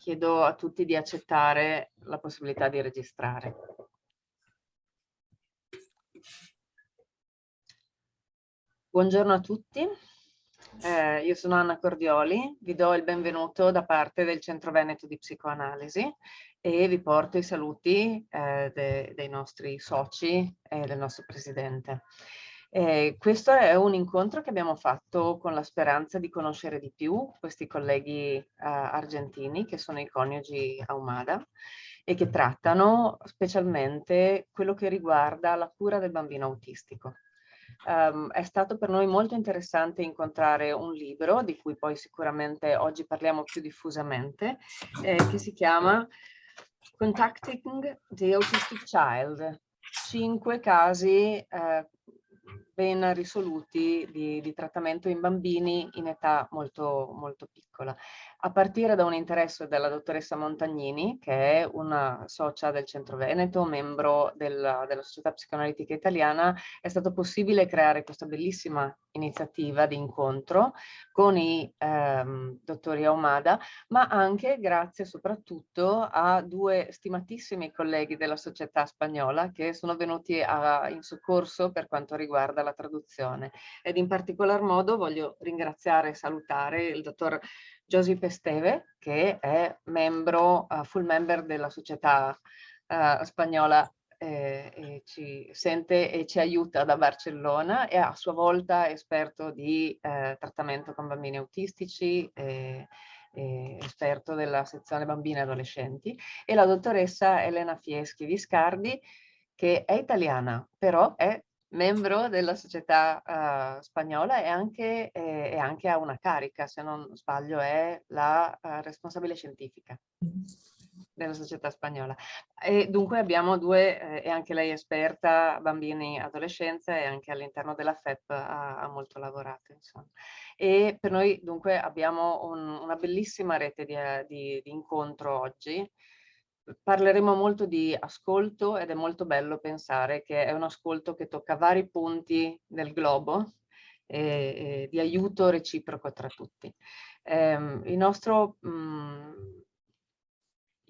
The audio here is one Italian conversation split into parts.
chiedo a tutti di accettare la possibilità di registrare. Buongiorno a tutti, io sono Anna Cordioli, vi do il benvenuto da parte del Centro Veneto di Psicoanalisi e vi porto i saluti dei nostri soci e del nostro presidente. Questo è un incontro che abbiamo fatto con la speranza di conoscere di più questi colleghi argentini che sono i coniugi Ahumada e che trattano specialmente quello che riguarda la cura del bambino autistico. È stato per noi molto interessante incontrare un libro, di cui poi sicuramente oggi parliamo più diffusamente, che si chiama Contacting the Autistic Child, 5 casi ben risoluti di trattamento in bambini in età molto, molto piccola. A partire da un interesse della dottoressa Montagnini, che è una socia del Centro Veneto, membro della Società Psicoanalitica Italiana, è stato possibile creare questa bellissima iniziativa di incontro con i dottori Ahumada, ma anche grazie soprattutto a 2 stimatissimi colleghi della società spagnola che sono venuti in soccorso per quanto riguarda la traduzione. Ed in particolar modo voglio ringraziare e salutare il dottor Josip Esteve, che è membro, full member della società spagnola e ci sente e ci aiuta da Barcellona e a sua volta esperto di trattamento con bambini autistici e esperto della sezione bambini e adolescenti, e la dottoressa Elena Fieschi Viscardi, che è italiana, però è membro della società spagnola e anche ha una carica, se non sbaglio, è la responsabile scientifica della società spagnola. E dunque abbiamo 2, e anche lei è esperta, bambini, adolescenza, e anche all'interno della FEP ha molto lavorato, insomma. E per noi dunque abbiamo una bellissima rete di incontro oggi. Parleremo molto di ascolto ed è molto bello pensare che è un ascolto che tocca vari punti del globo e di aiuto reciproco tra tutti. I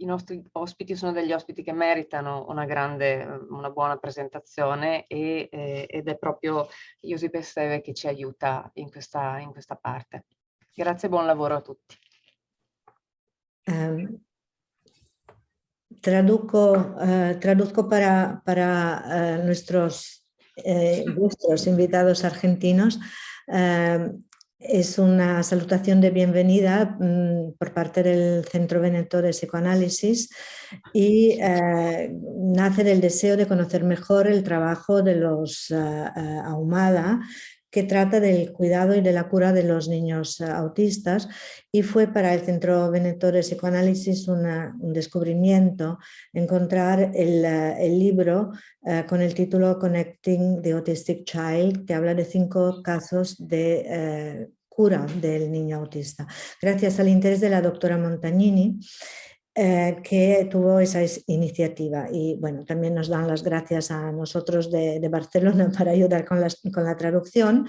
nostri ospiti sono degli ospiti che meritano una buona presentazione ed è proprio Josip Esteve che ci aiuta in questa parte. Grazie e buon lavoro a tutti. Traduzco para vuestros invitados argentinos. Es una salutación de bienvenida por parte del Centro Veneto de Psicoanálisis y nace del deseo de conocer mejor el trabajo de los Ahumada, que trata del cuidado y de la cura de los niños autistas, y fue para el Centro Veneto de Psicoanálisis un descubrimiento encontrar el libro con el título Connecting the Autistic Child, que habla de 5 casos de cura del niño autista. Gracias al interés de la doctora Montagnini, que tuvo esa iniciativa, y bueno, también nos dan las gracias a nosotros de Barcelona para ayudar con la traducción.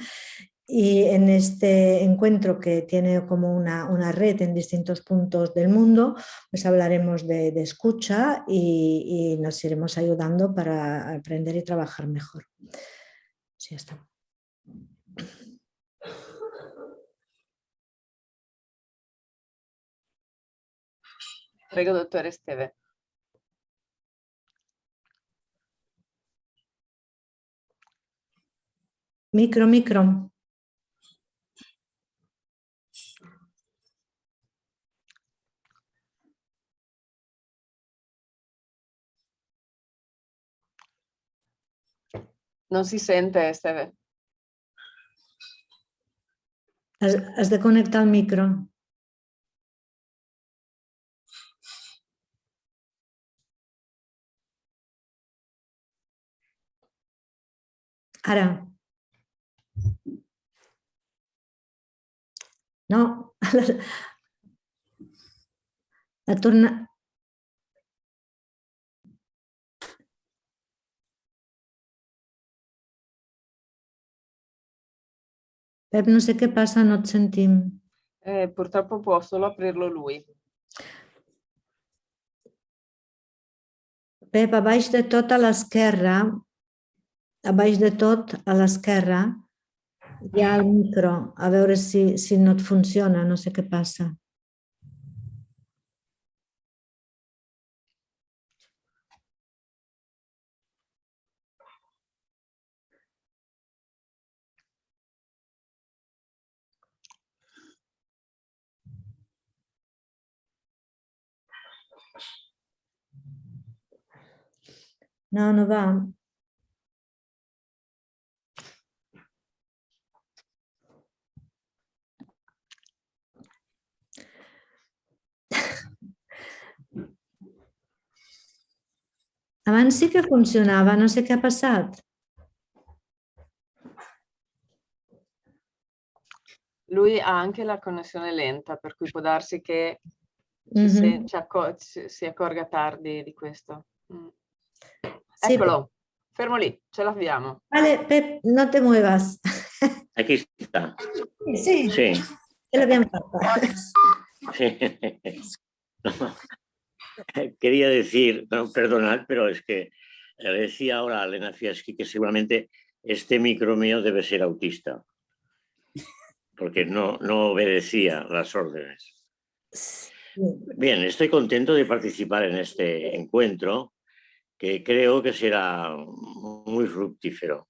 Y en este encuentro, que tiene como una red en distintos puntos del mundo, pues hablaremos de escucha y nos iremos ayudando para aprender y trabajar mejor. Sí, ya está. Prego, dottor Esteve. Micro. Non si sente, Esteve. Has de conectar el micro. Ara. No. La torna. Pep, no sé què passa, no et sentim. Purtroppo può solo aprirlo lui. Pep, abaix de tot a l'esquerra, abaix de tot a l'esquerra, hi ha el micro, a veure si no et funciona, no sé què passa. No, no va. Abans sí que funcionava, no sé què ha passat. Lui ha anche la connessione lenta, per cui può darsi che si accorga tardi di questo. Sí, Eccolo, fermo lì, ce l'abbiamo. vale, Pep, no te muevas. Aquí está. Sí, Sí. ce l'abbiamo fatta. No. Quería decir, no, perdonad, pero es que le decía ahora a Elena Fiaschi que seguramente este micro mío debe ser autista, porque no obedecía las órdenes. Bien, estoy contento de participar en este encuentro, que creo que será muy fructífero.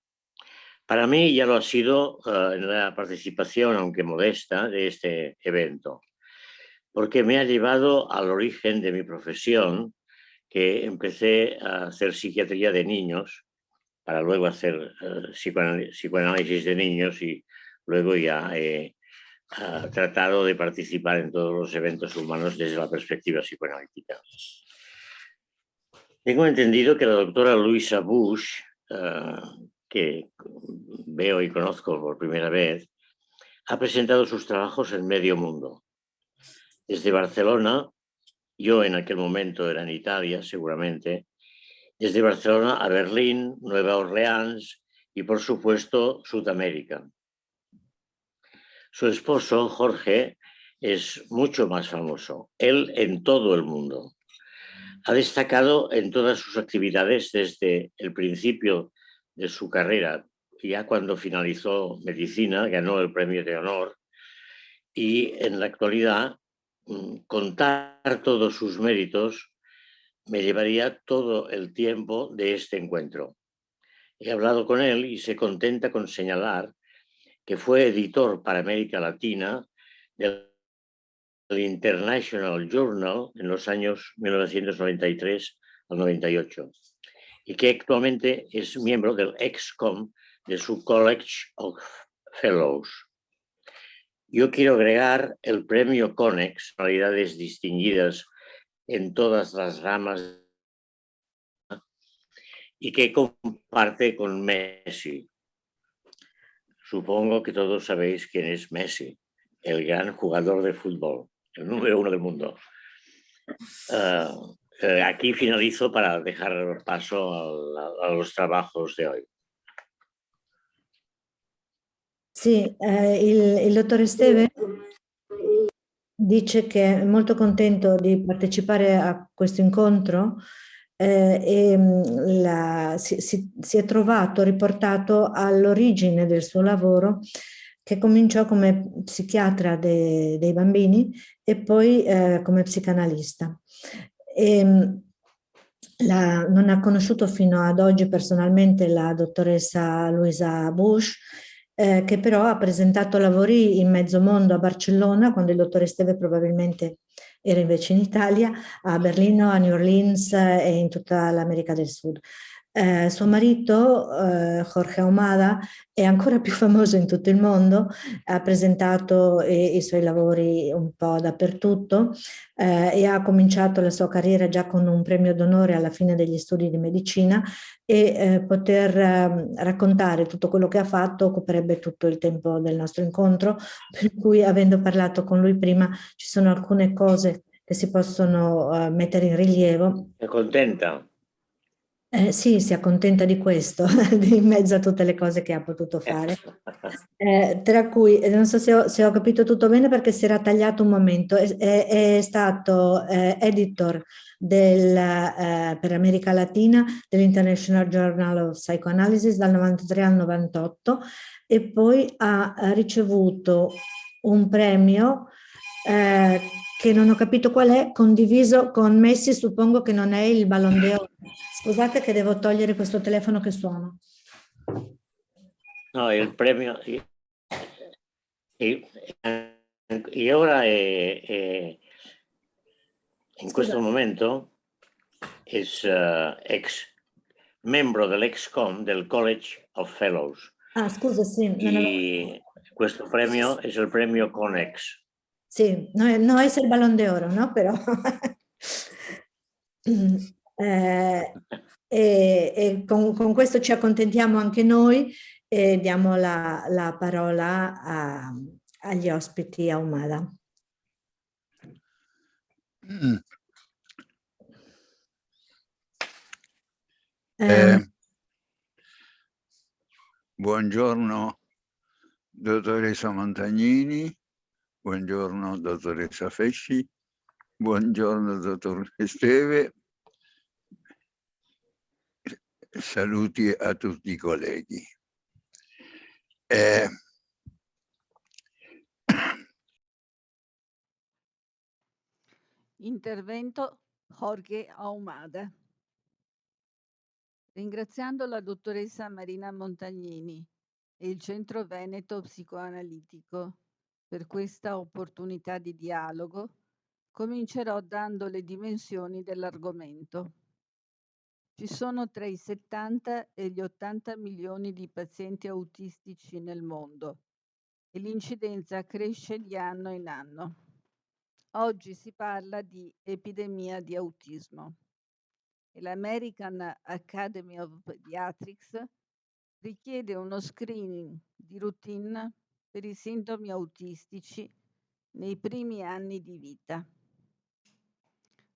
Para mí ya lo ha sido en la participación, aunque modesta, de este evento, porque me ha llevado al origen de mi profesión, que empecé a hacer psiquiatría de niños, para luego hacer psicoanálisis de niños, y luego ya he tratado de participar en todos los eventos humanos desde la perspectiva psicoanalítica. Tengo entendido que la doctora Louisa Bush, que veo y conozco por primera vez, ha presentado sus trabajos en medio mundo. Desde Barcelona, yo en aquel momento era en Italia seguramente, desde Barcelona a Berlín, Nueva Orleans y por supuesto Sudamérica. Su esposo, Jorge, es mucho más famoso, él en todo el mundo. Ha destacado en todas sus actividades desde el principio de su carrera, ya cuando finalizó medicina, ganó el premio de honor, y en la actualidad contar todos sus méritos me llevaría todo el tiempo de este encuentro. He hablado con él y se contenta con señalar que fue editor para América Latina del International Journal en los años 1993 al 98 y que actualmente es miembro del ExCom de su College of Fellows. Yo quiero agregar el premio Konex, personalidades distinguidas en todas las ramas y que comparte con Messi. Supongo que todos sabéis quién es Messi, el gran jugador de fútbol, el número 1 del mundo. Aquí finalizo para dejar paso a los trabajos de hoy. Sì, il dottor Esteve dice che è molto contento di partecipare a questo incontro e si è trovato riportato all'origine del suo lavoro, che cominciò come psichiatra dei bambini e poi come psicanalista. Non ha conosciuto fino ad oggi personalmente la dottoressa Louisa Bush, che però ha presentato lavori in mezzo mondo, a Barcellona, quando il dottore Esteve probabilmente era invece in Italia, a Berlino, a New Orleans e in tutta l'America del Sud. Suo marito, Jorge Ahumada, è ancora più famoso in tutto il mondo, ha presentato i suoi lavori un po' dappertutto e ha cominciato la sua carriera già con un premio d'onore alla fine degli studi di medicina e poter raccontare tutto quello che ha fatto occuperebbe tutto il tempo del nostro incontro, per cui avendo parlato con lui prima ci sono alcune cose che si possono mettere in rilievo. È contenta? Sì, si accontenta di questo, in mezzo a tutte le cose che ha potuto fare. Tra cui, non so se ho capito tutto bene perché si era tagliato un momento, è stato editor per America Latina dell'International Journal of Psychoanalysis dal 93 al 98 e poi ha ricevuto un premio che non ho capito qual è, condiviso con Messi, suppongo che non è il Ballon d'Or. Scusate che devo togliere questo telefono che suona. No, il premio... E ora in questo momento è ex membro dell'ExCom del College of Fellows. Ah, scusa, sì. Y questo premio è il premio Conex. Sì, no es il Ballon d'Oro, no? Però con questo ci accontentiamo anche noi e diamo la parola agli ospiti a Ahumada. Buongiorno dottoressa Montagnini, buongiorno dottoressa Fesci, buongiorno dottor Esteve, saluti a tutti i colleghi. Intervento Jorge Ahumada. Ringraziando la dottoressa Marina Montagnini e il Centro Veneto Psicoanalitico per questa opportunità di dialogo, comincerò dando le dimensioni dell'argomento. Ci sono tra i 70 e gli 80 milioni di pazienti autistici nel mondo e l'incidenza cresce di anno in anno. Oggi si parla di epidemia di autismo e l'American Academy of Pediatrics richiede uno screening di routine per i sintomi autistici nei primi anni di vita.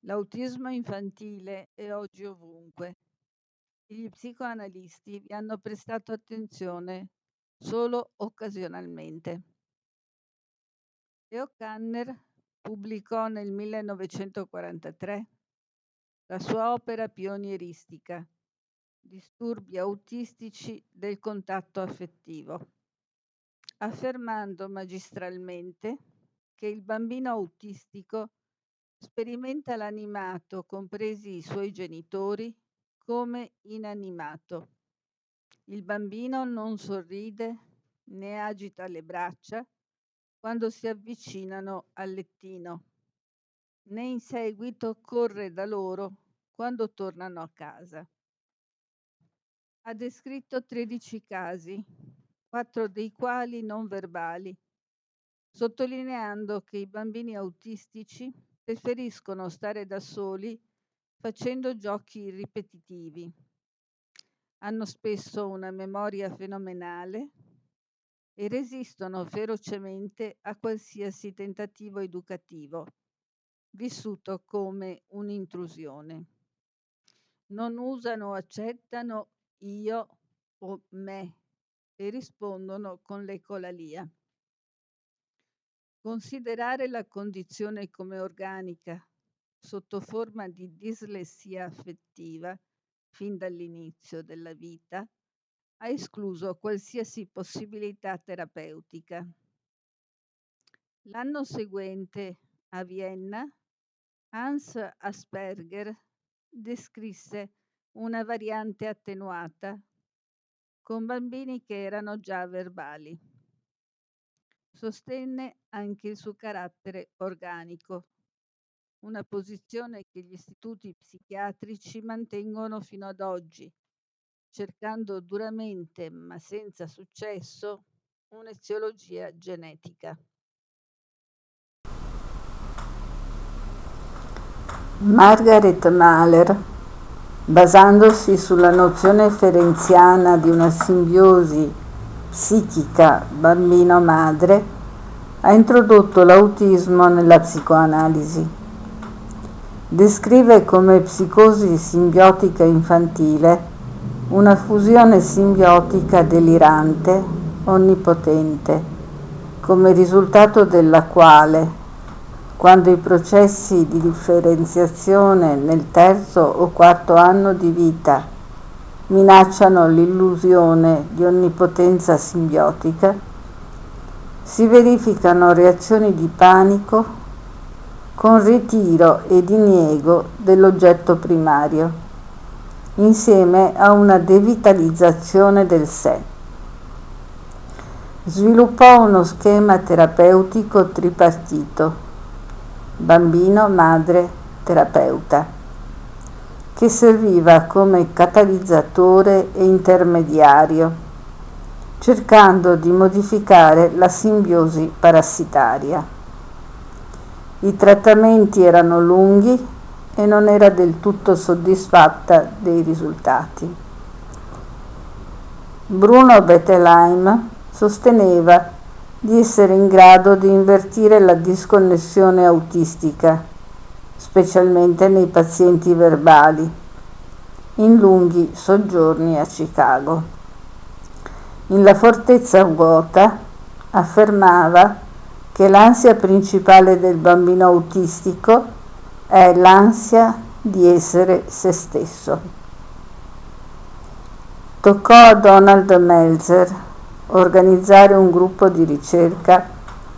L'autismo infantile è oggi ovunque e gli psicoanalisti vi hanno prestato attenzione solo occasionalmente. Leo Kanner pubblicò nel 1943 la sua opera pionieristica, Disturbi autistici del contatto affettivo, affermando magistralmente che il bambino autistico sperimenta l'animato, compresi i suoi genitori, come inanimato. Il bambino non sorride né agita le braccia quando si avvicinano al lettino, né in seguito corre da loro quando tornano a casa. Ha descritto 13 casi, 4 dei quali non verbali, sottolineando che i bambini autistici preferiscono stare da soli facendo giochi ripetitivi. Hanno spesso una memoria fenomenale e resistono ferocemente a qualsiasi tentativo educativo, vissuto come un'intrusione. Non usano o accettano io o me e rispondono con l'ecolalia. Considerare la condizione come organica sotto forma di dislessia affettiva fin dall'inizio della vita ha escluso qualsiasi possibilità terapeutica. L'anno seguente a Vienna, Hans Asperger descrisse una variante attenuata con bambini che erano già verbali. Sostenne anche il suo carattere organico, una posizione che gli istituti psichiatrici mantengono fino ad oggi, cercando duramente, ma senza successo, un'eziologia genetica. Margaret Mahler, basandosi sulla nozione ferenziana di una simbiosi psichica bambino-madre, ha introdotto l'autismo nella psicoanalisi. descrive come psicosi simbiotica infantile una fusione simbiotica delirante, onnipotente, come risultato della quale, quando i processi di differenziazione nel terzo o quarto anno di vita minacciano l'illusione di onnipotenza simbiotica, si verificano reazioni di panico con ritiro e diniego dell'oggetto primario, insieme a una devitalizzazione del sé. Sviluppò uno schema terapeutico tripartito, bambino, madre, terapeuta, che serviva come catalizzatore e intermediario, cercando di modificare la simbiosi parassitaria. I trattamenti erano lunghi e non era del tutto soddisfatta dei risultati. Bruno Bettelheim sosteneva di essere in grado di invertire la disconnessione autistica, specialmente nei pazienti verbali, in lunghi soggiorni a Chicago. In La fortezza vuota affermava che l'ansia principale del bambino autistico è l'ansia di essere se stesso. Toccò a Donald Meltzer organizzare un gruppo di ricerca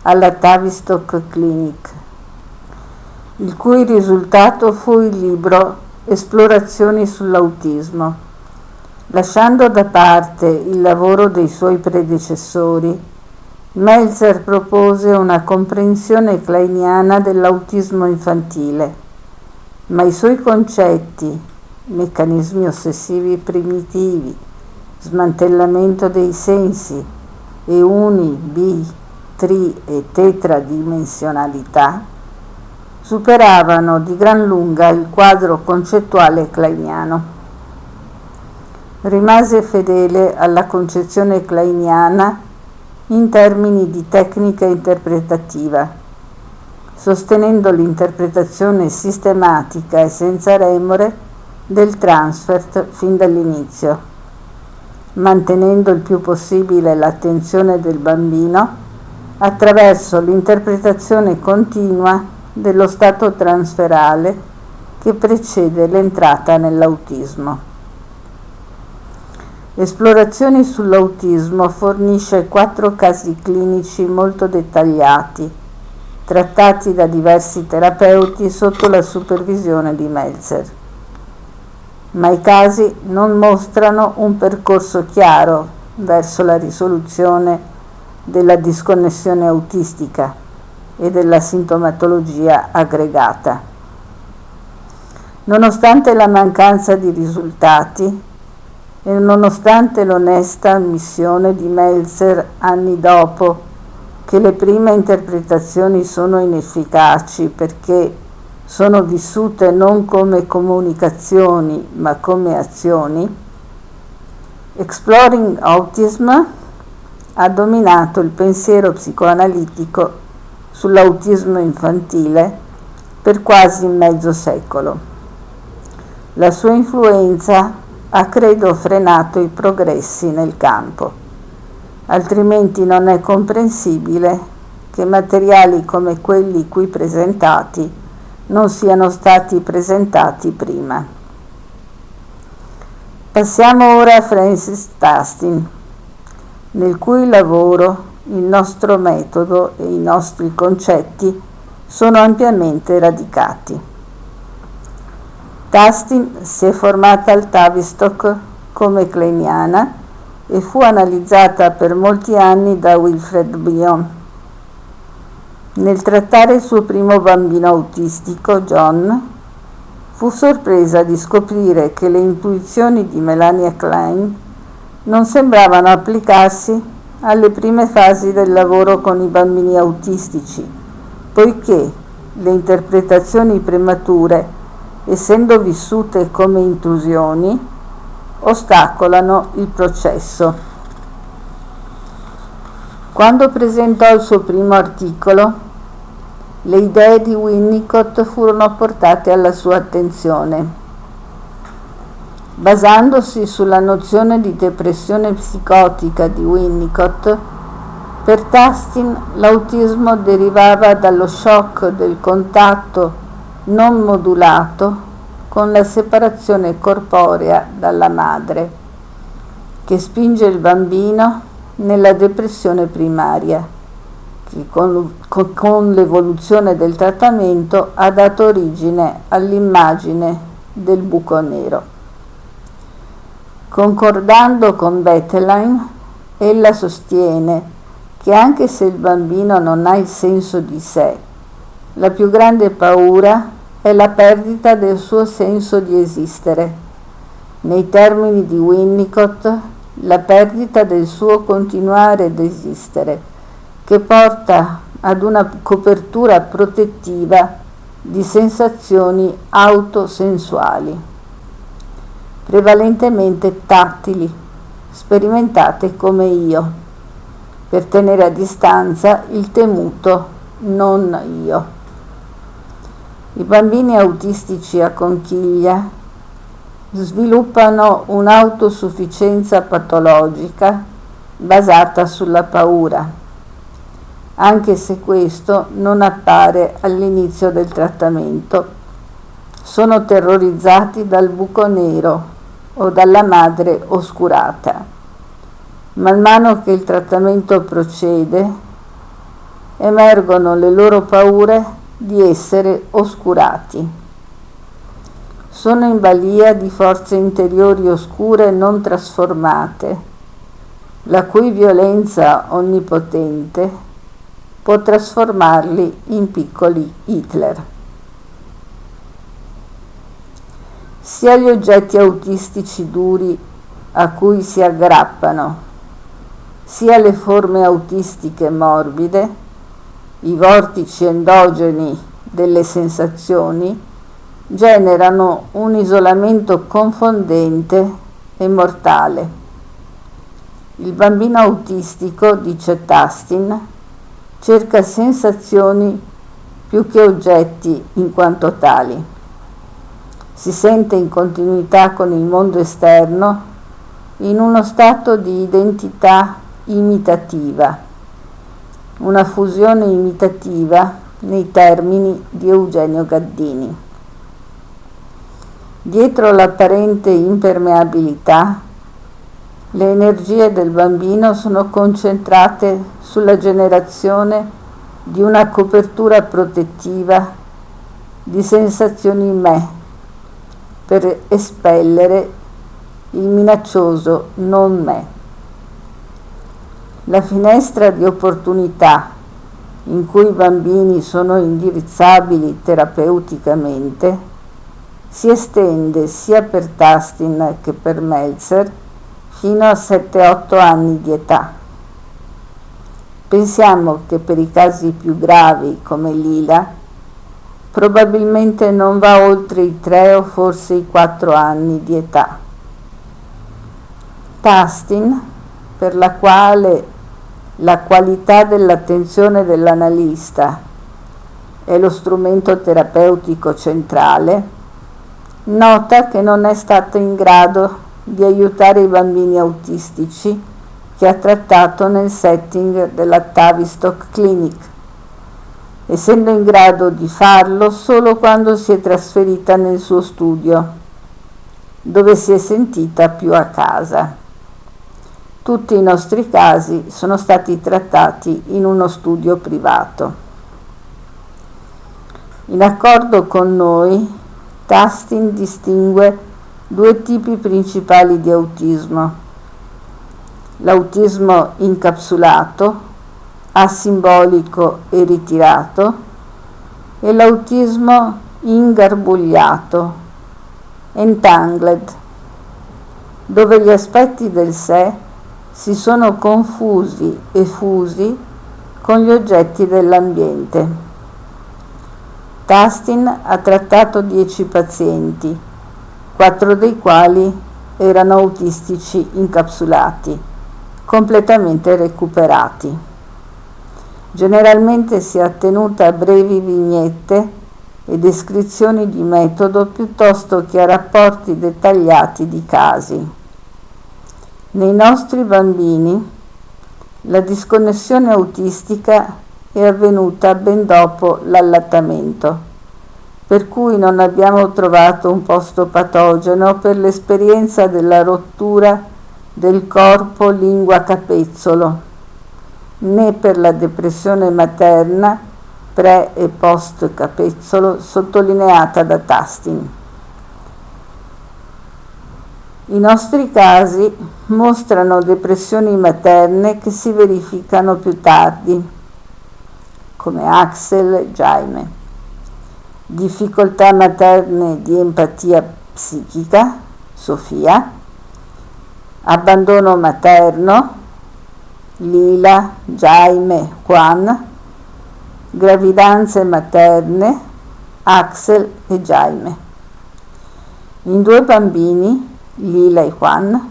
alla Tavistock Clinic, il cui risultato fu il libro Esplorazioni sull'autismo. Lasciando da parte il lavoro dei suoi predecessori, Meltzer propose una comprensione kleiniana dell'autismo infantile, ma i suoi concetti, meccanismi ossessivi primitivi, smantellamento dei sensi e uni, bi, tri e tetradimensionalità, superavano di gran lunga il quadro concettuale kleiniano. Rimase fedele alla concezione kleiniana in termini di tecnica interpretativa, sostenendo l'interpretazione sistematica e senza remore del transfert fin dall'inizio, mantenendo il più possibile l'attenzione del bambino attraverso l'interpretazione continua dello stato transferale che precede l'entrata nell'autismo. Esplorazioni sull'autismo fornisce 4 casi clinici molto dettagliati, trattati da diversi terapeuti sotto la supervisione di Meltzer. Ma i casi non mostrano un percorso chiaro verso la risoluzione della disconnessione autistica e della sintomatologia aggregata. Nonostante la mancanza di risultati e nonostante l'onesta ammissione di Meltzer anni dopo che le prime interpretazioni sono inefficaci perché sono vissute non come comunicazioni ma come azioni, Exploring Autism ha dominato il pensiero psicoanalitico sull'autismo infantile per quasi mezzo secolo. La sua influenza ha credo frenato i progressi nel campo, altrimenti non è comprensibile che materiali come quelli qui presentati non siano stati presentati prima. Passiamo ora a Francis Tastin, nel cui lavoro il nostro metodo e i nostri concetti sono ampiamente radicati. Tastin si è formata al Tavistock come kleiniana e fu analizzata per molti anni da Wilfred Bion. Nel trattare il suo primo bambino autistico, John, fu sorpresa di scoprire che le intuizioni di Melania Klein non sembravano applicarsi alle prime fasi del lavoro con i bambini autistici, poiché le interpretazioni premature, essendo vissute come intrusioni, ostacolano il processo. Quando presentò il suo primo articolo, le idee di Winnicott furono portate alla sua attenzione. Basandosi sulla nozione di depressione psicotica di Winnicott, per Tastin l'autismo derivava dallo shock del contatto non modulato con la separazione corporea dalla madre, che spinge il bambino nella depressione primaria, che con l'evoluzione del trattamento ha dato origine all'immagine del buco nero. Concordando con Bettelheim, ella sostiene che anche se il bambino non ha il senso di sé, la più grande paura è la perdita del suo senso di esistere. Nei termini di Winnicott, la perdita del suo continuare ad esistere, che porta ad una copertura protettiva di sensazioni autosensuali, prevalentemente tattili, sperimentate come io, per tenere a distanza il temuto non io. I bambini autistici a conchiglia sviluppano un'autosufficienza patologica basata sulla paura, anche se questo non appare all'inizio del trattamento. Sono terrorizzati dal buco nero o dalla madre oscurata. Man mano che il trattamento procede, emergono le loro paure di essere oscurati. Sono in balia di forze interiori oscure non trasformate, la cui violenza onnipotente può trasformarli in piccoli Hitler. Sia gli oggetti autistici duri a cui si aggrappano, sia le forme autistiche morbide, i vortici endogeni delle sensazioni, generano un isolamento confondente e mortale. Il bambino autistico, dice Tastin, cerca sensazioni più che oggetti in quanto tali. Si sente in continuità con il mondo esterno in uno stato di identità imitativa, una fusione imitativa nei termini di Eugenio Gaddini. Dietro l'apparente impermeabilità, le energie del bambino sono concentrate sulla generazione di una copertura protettiva di sensazioni me, per espellere il minaccioso non me. La finestra di opportunità in cui i bambini sono indirizzabili terapeuticamente si estende sia per Tastin che per Meltzer fino a 7-8 anni di età. Pensiamo che per i casi più gravi come Lila probabilmente non va oltre i 3 o forse i 4 anni di età. Tastin, per la quale la qualità dell'attenzione dell'analista è lo strumento terapeutico centrale, nota che non è stata in grado di aiutare i bambini autistici che ha trattato nel setting della Tavistock Clinic, essendo in grado di farlo solo quando si è trasferita nel suo studio, dove si è sentita più a casa. Tutti i nostri casi sono stati trattati in uno studio privato. In accordo con noi, Tastin distingue 2 tipi principali di autismo: l'autismo incapsulato, asimbolico e ritirato, e l'autismo ingarbugliato, entangled, dove gli aspetti del sé si sono confusi e fusi con gli oggetti dell'ambiente. Tastin ha trattato 10 pazienti, 4 dei quali erano autistici incapsulati, completamente recuperati. Generalmente si è attenuta a brevi vignette e descrizioni di metodo piuttosto che a rapporti dettagliati di casi. Nei nostri bambini la disconnessione autistica è avvenuta ben dopo l'allattamento, per cui non abbiamo trovato un posto patogeno per l'esperienza della rottura del corpo lingua-capezzolo, né per la depressione materna pre- e post-capezzolo sottolineata da Tastin. I nostri casi mostrano depressioni materne che si verificano più tardi, come Axel e Jaime, difficoltà materne di empatia psichica, Sofia, abbandono materno, Lila, Jaime, Juan, gravidanze materne, Axel e Jaime. In 2 bambini, Lila e Juan,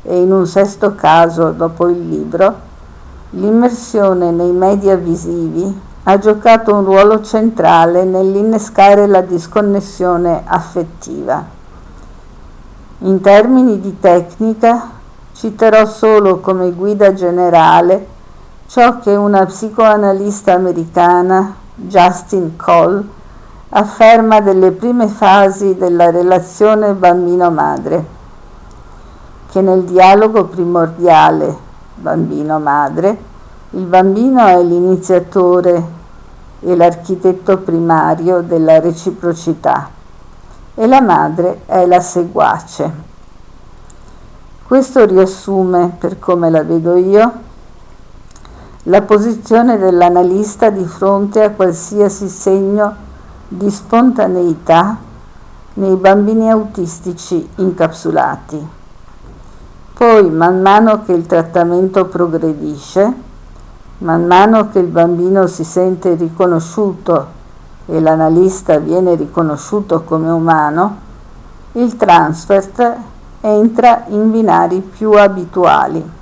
e in un 6º caso dopo il libro, l'immersione nei media visivi ha giocato un ruolo centrale nell'innescare la disconnessione affettiva. In termini di tecnica, citerò solo come guida generale ciò che una psicoanalista americana, Justin Cole, afferma delle prime fasi della relazione bambino-madre, che nel dialogo primordiale bambino-madre il bambino è l'iniziatore e l'architetto primario della reciprocità e la madre è la seguace. Questo riassume, per come la vedo io, la posizione dell'analista di fronte a qualsiasi segno di spontaneità nei bambini autistici incapsulati. Poi, man mano che il trattamento progredisce, man mano che il bambino si sente riconosciuto e l'analista viene riconosciuto come umano, il transfert entra in binari più abituali.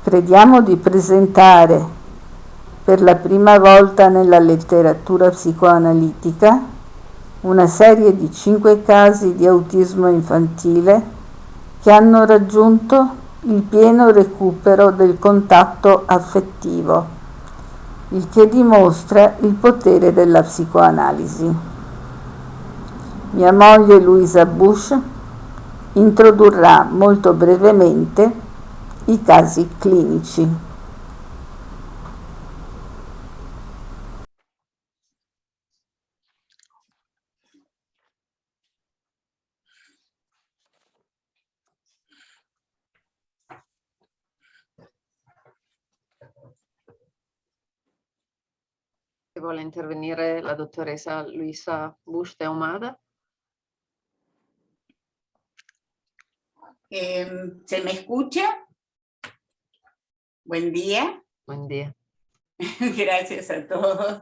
Crediamo di presentare per la prima volta nella letteratura psicoanalitica una serie di 5 casi di autismo infantile che hanno raggiunto il pieno recupero del contatto affettivo, il che dimostra il potere della psicoanalisi. Mia moglie Louisa Bush introdurrà molto brevemente i casi clinici. Vuole intervenire la dottoressa Luisa Bush de Ahumada? ¿Se me escucha? Buen día. Buen día. Gracias a todos.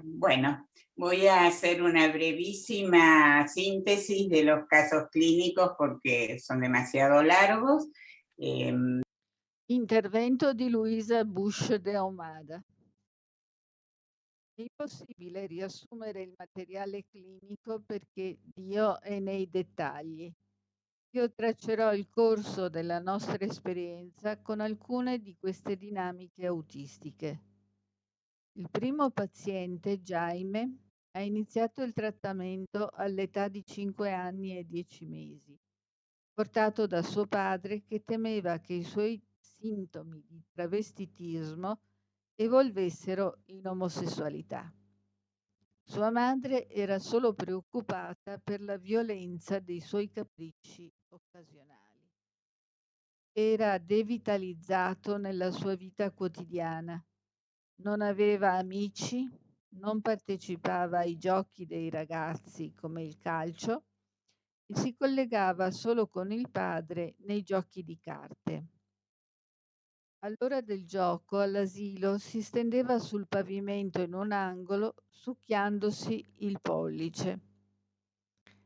Bueno, voy a hacer una brevísima síntesis de los casos clínicos porque son demasiado largos. Intervento di Luisa Bush de Ahumada. È impossibile riassumere il materiale clinico perché Dio è nei dettagli. Io traccerò il corso della nostra esperienza con alcune di queste dinamiche autistiche. Il primo paziente, Jaime, ha iniziato il trattamento all'età di 5 anni e 10 mesi, portato da suo padre che temeva che i suoi sintomi di travestitismo evolvessero in omosessualità. Sua madre era solo preoccupata per la violenza dei suoi capricci occasionali. Era devitalizzato nella sua vita quotidiana. Non aveva amici, non partecipava ai giochi dei ragazzi come il calcio e si collegava solo con il padre nei giochi di carte. All'ora del gioco all'asilo si stendeva sul pavimento in un angolo succhiandosi il pollice.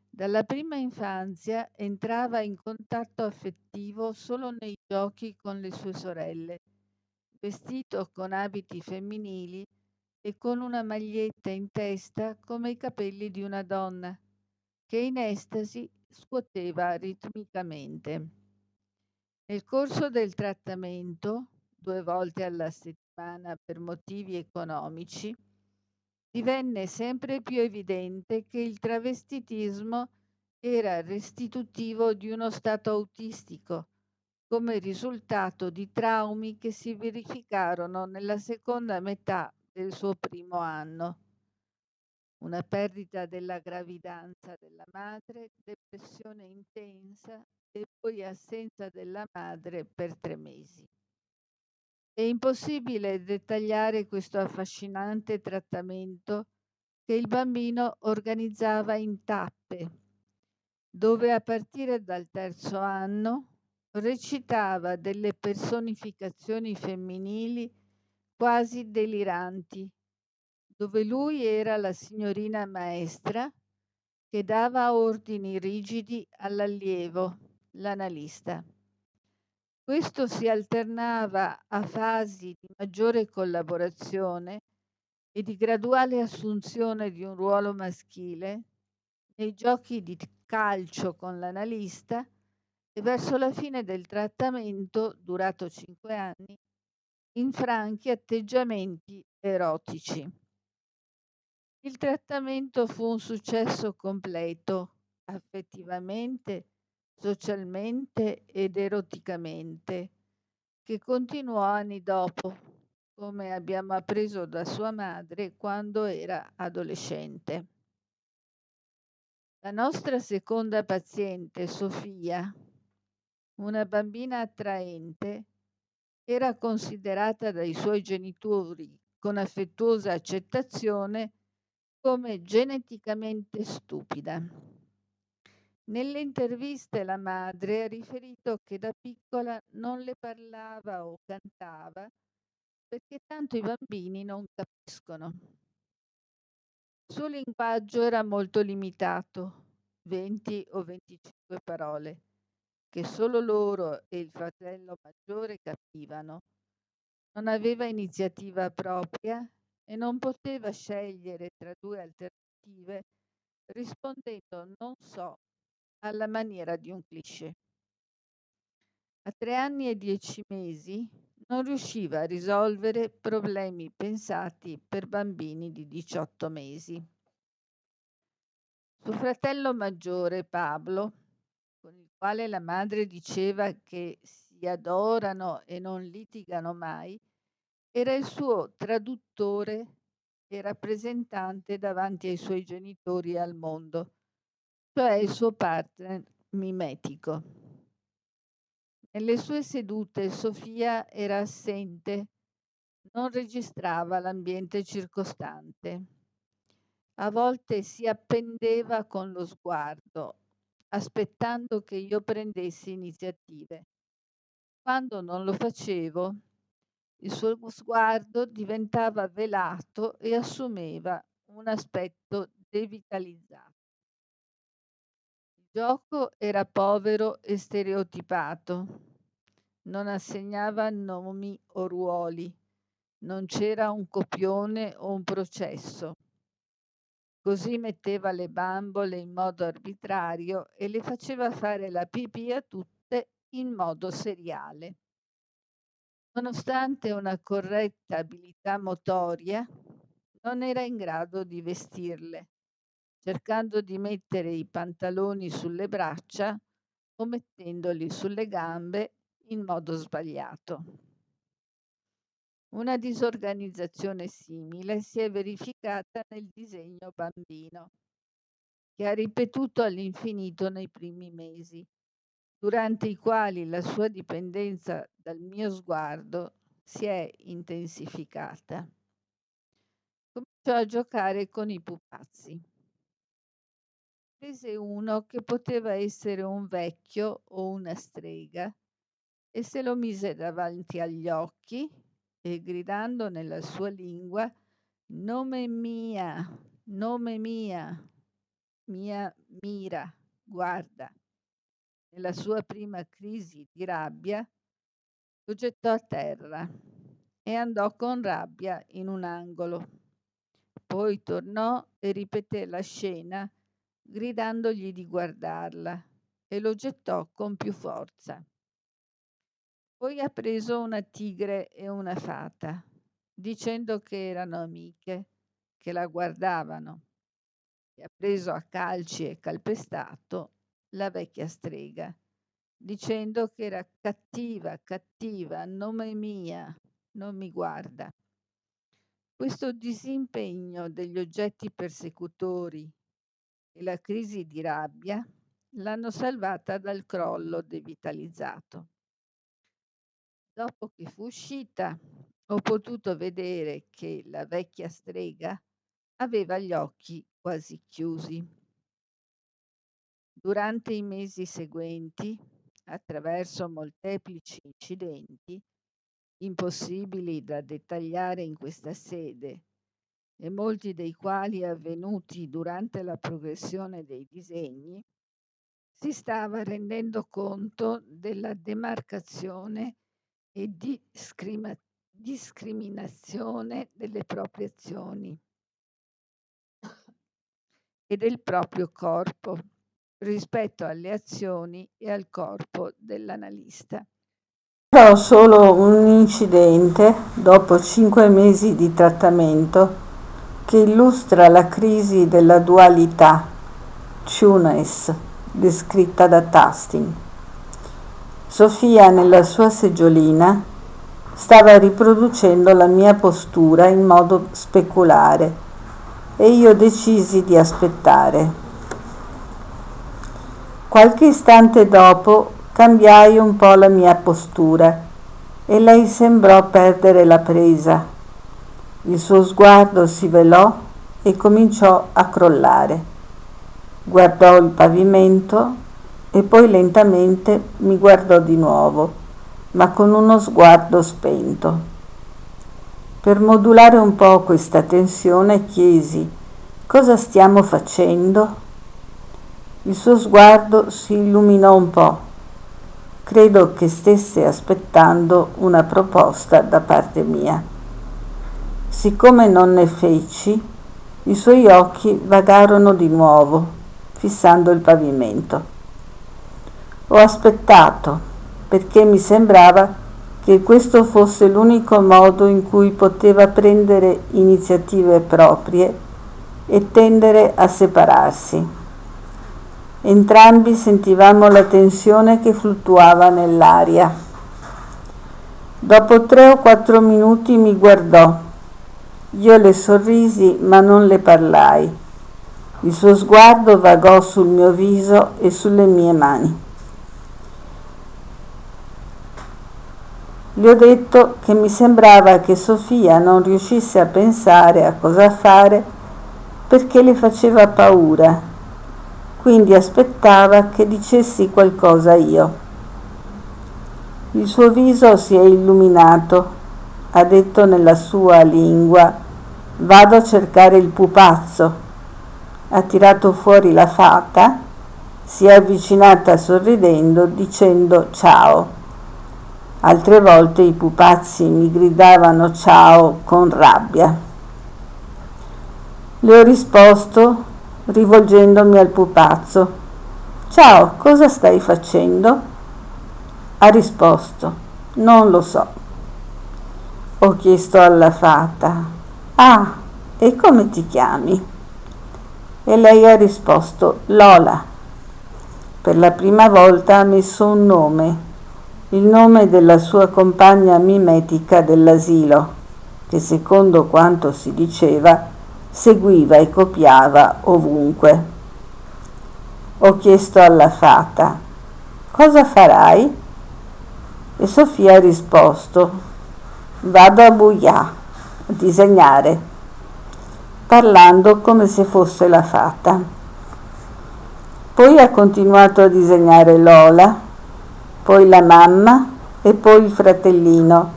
Dalla prima infanzia entrava in contatto affettivo solo nei giochi con le sue sorelle, vestito con abiti femminili e con una maglietta in testa come i capelli di una donna, che in estasi scuoteva ritmicamente. Nel corso del trattamento, 2 volte alla settimana per motivi economici, divenne sempre più evidente che il travestitismo era restitutivo di uno stato autistico, come risultato di traumi che si verificarono nella seconda metà del suo primo anno. Una perdita della gravidanza della madre, depressione intensa e poi assenza della madre per 3 mesi. È impossibile dettagliare questo affascinante trattamento che il bambino organizzava in tappe, dove a partire dal 3° anno recitava delle personificazioni femminili quasi deliranti, dove lui era la signorina maestra che dava ordini rigidi all'allievo, l'analista. Questo si alternava a fasi di maggiore collaborazione e di graduale assunzione di un ruolo maschile nei giochi di calcio con l'analista e verso la fine del trattamento, durato 5 anni, in franchi atteggiamenti erotici. Il trattamento fu un successo completo, affettivamente, socialmente ed eroticamente, che continuò anni dopo, come abbiamo appreso da sua madre quando era adolescente. La nostra seconda paziente, Sofia, una bambina attraente, era considerata dai suoi genitori con affettuosa accettazione come geneticamente stupida. Nelle interviste la madre ha riferito che da piccola non le parlava o cantava perché tanto i bambini non capiscono. Il suo linguaggio era molto limitato, 20 o 25 parole, che solo loro e il fratello maggiore capivano. Non aveva iniziativa propria e non poteva scegliere tra 2 alternative rispondendo "non so" alla maniera di un cliché. A 3 anni e 10 mesi non riusciva a risolvere problemi pensati per bambini di 18 mesi. Suo fratello maggiore, Pablo, con il quale la madre diceva che si adorano e non litigano mai, era il suo traduttore e rappresentante davanti ai suoi genitori e al mondo, cioè il suo partner mimetico. Nelle sue sedute Sofia era assente, non registrava l'ambiente circostante. A volte si appendeva con lo sguardo, aspettando che io prendessi iniziative. Quando non lo facevo, il suo sguardo diventava velato e assumeva un aspetto devitalizzato. Il gioco era povero e stereotipato, non assegnava nomi o ruoli, non c'era un copione o un processo. Così metteva le bambole in modo arbitrario e le faceva fare la pipì a tutte in modo seriale. Nonostante una corretta abilità motoria, non era in grado di vestirle, cercando di mettere i pantaloni sulle braccia o mettendoli sulle gambe in modo sbagliato. Una disorganizzazione simile si è verificata nel disegno bambino, che ha ripetuto all'infinito nei primi mesi, durante i quali la sua dipendenza dal mio sguardo si è intensificata. Cominciò a giocare con i pupazzi. Prese uno che poteva essere un vecchio o una strega e se lo mise davanti agli occhi e gridando nella sua lingua nome mia, mia mira, guarda. Nella sua prima crisi di rabbia lo gettò a terra e andò con rabbia in un angolo. Poi tornò e ripeté la scena, gridandogli di guardarla, e lo gettò con più forza. Poi ha preso una tigre e una fata, dicendo che erano amiche, che la guardavano, e ha preso a calci e calpestato la vecchia strega, dicendo che era cattiva, cattiva, nome mia, non mi guarda. Questo disimpegno degli oggetti persecutori e la crisi di rabbia l'hanno salvata dal crollo devitalizzato. Dopo che fu uscita, ho potuto vedere che la vecchia strega aveva gli occhi quasi chiusi. Durante i mesi seguenti, attraverso molteplici incidenti, impossibili da dettagliare in questa sede, e molti dei quali avvenuti durante la progressione dei disegni, si stava rendendo conto della demarcazione e discriminazione delle proprie azioni e del proprio corpo rispetto alle azioni e al corpo dell'analista. Però solo un incidente, dopo 5 mesi di trattamento, che illustra la crisi della dualità, two-ness, descritta da Tasting. Sofia, nella sua seggiolina, stava riproducendo la mia postura in modo speculare e io decisi di aspettare. Qualche istante dopo cambiai un po' la mia postura e lei sembrò perdere la presa. Il suo sguardo si velò e cominciò a crollare. Guardò il pavimento e poi lentamente mi guardò di nuovo, ma con uno sguardo spento. Per modulare un po' questa tensione chiesi: cosa stiamo facendo? Il suo sguardo si illuminò un po'. Credo che stesse aspettando una proposta da parte mia. Siccome non ne feci, i suoi occhi vagarono di nuovo, fissando il pavimento. Ho aspettato, perché mi sembrava che questo fosse l'unico modo in cui poteva prendere iniziative proprie e tendere a separarsi. Entrambi sentivamo la tensione che fluttuava nell'aria. Dopo 3 o 4 minuti mi guardò. Io le sorrisi, ma non le parlai. Il suo sguardo vagò sul mio viso e sulle mie mani. Le ho detto che mi sembrava che Sofia non riuscisse a pensare a cosa fare perché le faceva paura. Quindi aspettava che dicessi qualcosa io. Il suo viso si è illuminato, ha detto nella sua lingua: vado a cercare il pupazzo. Ha tirato fuori la fata, si è avvicinata sorridendo dicendo ciao. Altre volte i pupazzi mi gridavano ciao con rabbia. Le ho risposto rivolgendomi al pupazzo: ciao, cosa stai facendo? Ha risposto: non lo so. Ho chiesto alla fata: ah, e come ti chiami? E lei ha risposto: Lola. Per la prima volta ha messo un nome, il nome della sua compagna mimetica dell'asilo, che secondo quanto si diceva seguiva e copiava ovunque. Ho chiesto alla fata: cosa farai? E Sofia ha risposto: vado a Buia, a disegnare, parlando come se fosse la fata. Poi ha continuato a disegnare Lola, poi la mamma e poi il fratellino,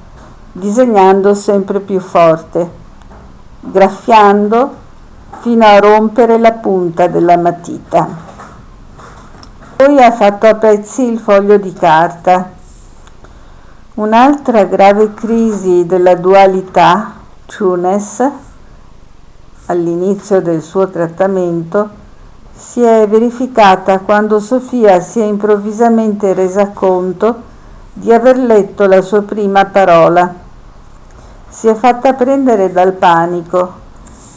disegnando sempre più forte, graffiando fino a rompere la punta della matita. Poi ha fatto a pezzi il foglio di carta. Un'altra grave crisi della dualità, trueness, all'inizio del suo trattamento, si è verificata quando Sofia si è improvvisamente resa conto di aver letto la sua prima parola. Si è fatta prendere dal panico,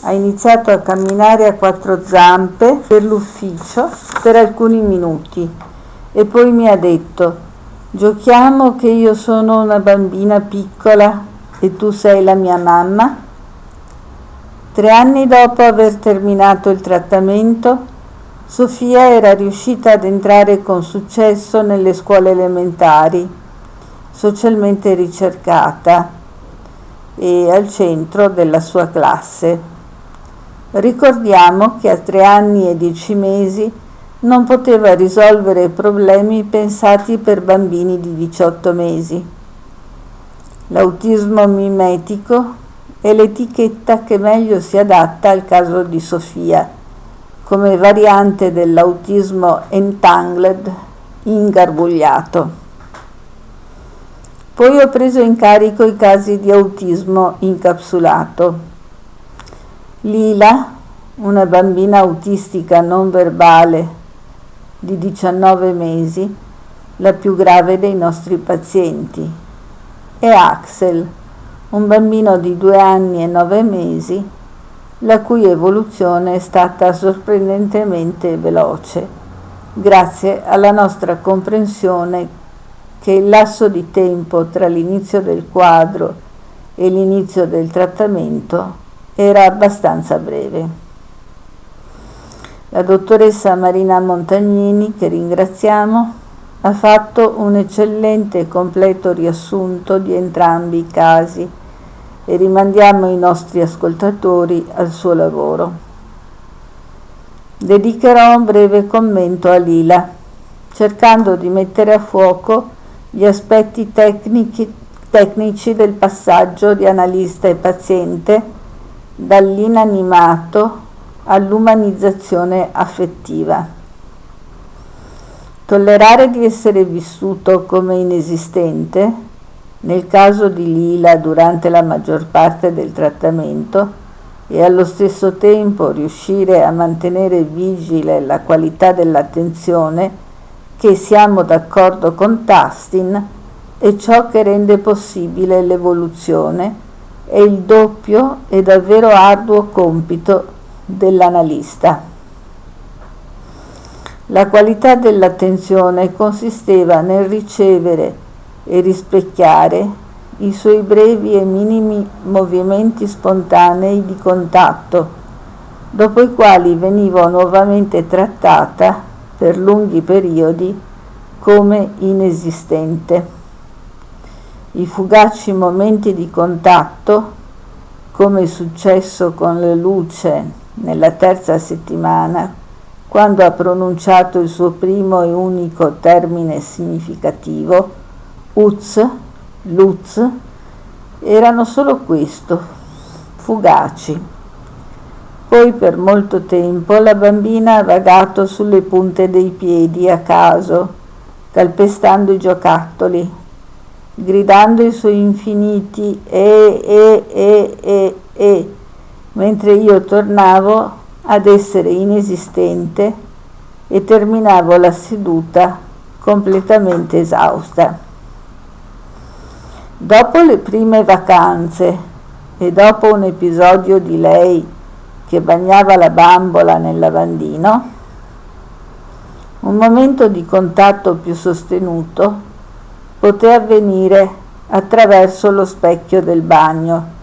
ha iniziato a camminare a quattro zampe per l'ufficio per alcuni minuti e poi mi ha detto: giochiamo che io sono una bambina piccola e tu sei la mia mamma? 3 anni dopo aver terminato il trattamento, Sofia era riuscita ad entrare con successo nelle scuole elementari, socialmente ricercata e al centro della sua classe. Ricordiamo che a 3 anni e 10 mesi non poteva risolvere problemi pensati per bambini di 18 mesi. L'autismo mimetico è l'etichetta che meglio si adatta al caso di Sofia, come variante dell'autismo entangled, ingarbugliato. Poi ho preso in carico i casi di autismo incapsulato. Lila, una bambina autistica non verbale di 19 mesi, la più grave dei nostri pazienti, e Axel, un bambino di 2 anni e 9 mesi, la cui evoluzione è stata sorprendentemente veloce, grazie alla nostra comprensione che il lasso di tempo tra l'inizio del quadro e l'inizio del trattamento era abbastanza breve. La dottoressa Marina Montagnini, che ringraziamo, ha fatto un eccellente e completo riassunto di entrambi i casi e rimandiamo i nostri ascoltatori al suo lavoro. Dedicherò un breve commento a Lila, cercando di mettere a fuoco gli aspetti tecnici del passaggio di analista e paziente dall'inanimato all'umanizzazione affettiva. Tollerare di essere vissuto come inesistente, nel caso di Lila durante la maggior parte del trattamento, e allo stesso tempo riuscire a mantenere vigile la qualità dell'attenzione, che siamo d'accordo con Tustin, è ciò che rende possibile l'evoluzione e il doppio e davvero arduo compito dell'analista. La qualità dell'attenzione consisteva nel ricevere e rispecchiare i suoi brevi e minimi movimenti spontanei di contatto, dopo i quali veniva nuovamente trattata per lunghi periodi come inesistente. I fugaci momenti di contatto, come è successo con la luce nella 3ª settimana, quando ha pronunciato il suo primo e unico termine significativo, Uz, Luz, erano solo questo, fugaci. Poi per molto tempo la bambina ha vagato sulle punte dei piedi a caso, calpestando i giocattoli, gridando i suoi infiniti mentre io tornavo ad essere inesistente e terminavo la seduta completamente esausta. Dopo le prime vacanze e dopo un episodio di lei che bagnava la bambola nel lavandino, un momento di contatto più sostenuto poté avvenire attraverso lo specchio del bagno,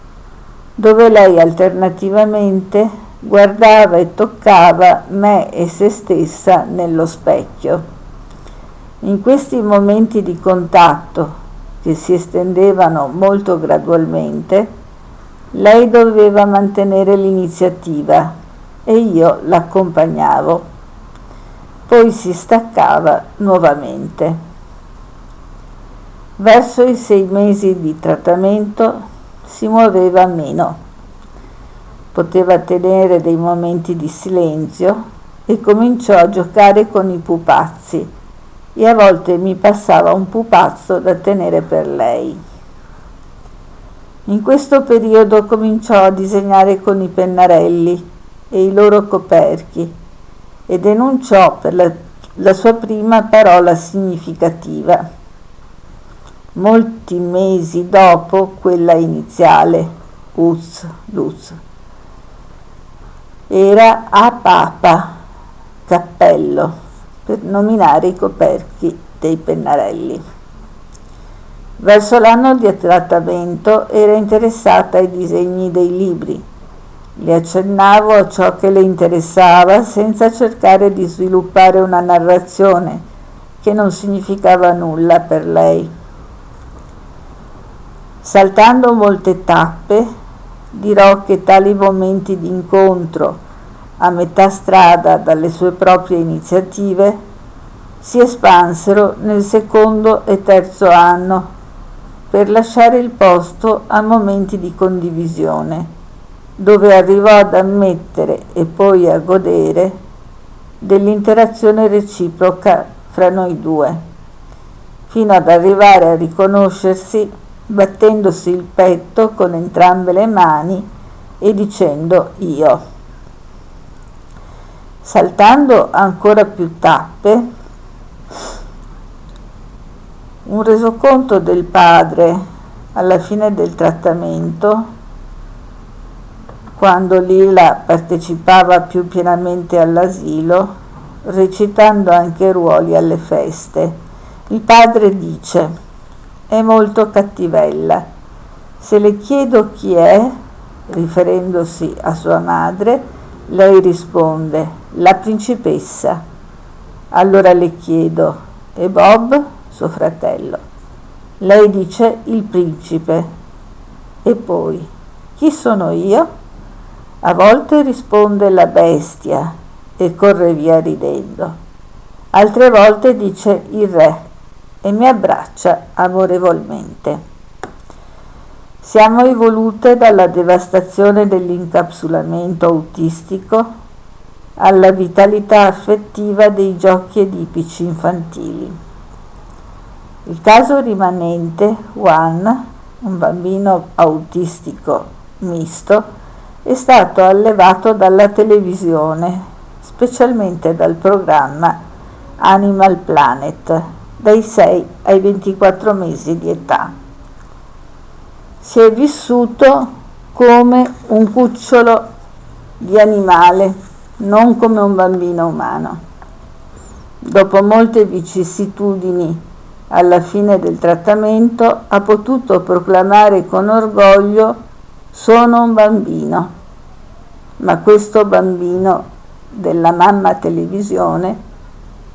dove lei alternativamente guardava e toccava me e se stessa nello specchio. In questi momenti di contatto, che si estendevano molto gradualmente, lei doveva mantenere l'iniziativa e io l'accompagnavo. Poi si staccava nuovamente. Verso i 6 mesi di trattamento si muoveva meno. Poteva tenere dei momenti di silenzio e cominciò a giocare con i pupazzi, e a volte mi passava un pupazzo da tenere per lei. In questo periodo cominciò a disegnare con i pennarelli e i loro coperchi ed enunciò per la sua prima parola significativa, molti mesi dopo quella iniziale, uz, luz. Era a papa, cappello, per nominare i coperchi dei pennarelli. Verso l'anno di trattamento era interessata ai disegni dei libri. Le accennavo a ciò che le interessava senza cercare di sviluppare una narrazione che non significava nulla per lei. Saltando molte tappe, dirò che tali momenti di incontro a metà strada dalle sue proprie iniziative si espansero nel secondo e terzo anno per lasciare il posto a momenti di condivisione, dove arrivò ad ammettere e poi a godere dell'interazione reciproca fra noi due, fino ad arrivare a riconoscersi battendosi il petto con entrambe le mani e dicendo io. Saltando ancora più tappe, un resoconto del padre alla fine del trattamento, quando Lila partecipava più pienamente all'asilo, recitando anche ruoli alle feste. Il padre dice: è molto cattivella. Se le chiedo chi è, riferendosi a sua madre, lei risponde: la principessa. Allora le chiedo: e Bob, suo fratello? Lei dice: il principe. E poi: chi sono io? A volte risponde: la bestia, e corre via ridendo. Altre volte dice: il re, e mi abbraccia amorevolmente. Siamo evolute dalla devastazione dell'incapsulamento autistico alla vitalità affettiva dei giochi edipici infantili. Il caso rimanente, Juan, un bambino autistico misto, è stato allevato dalla televisione, specialmente dal programma Animal Planet, dai 6 ai 24 mesi di età. Si è vissuto come un cucciolo di animale, non come un bambino umano. Dopo molte vicissitudini alla fine del trattamento ha potuto proclamare con orgoglio: sono un bambino. Ma questo bambino della mamma televisione,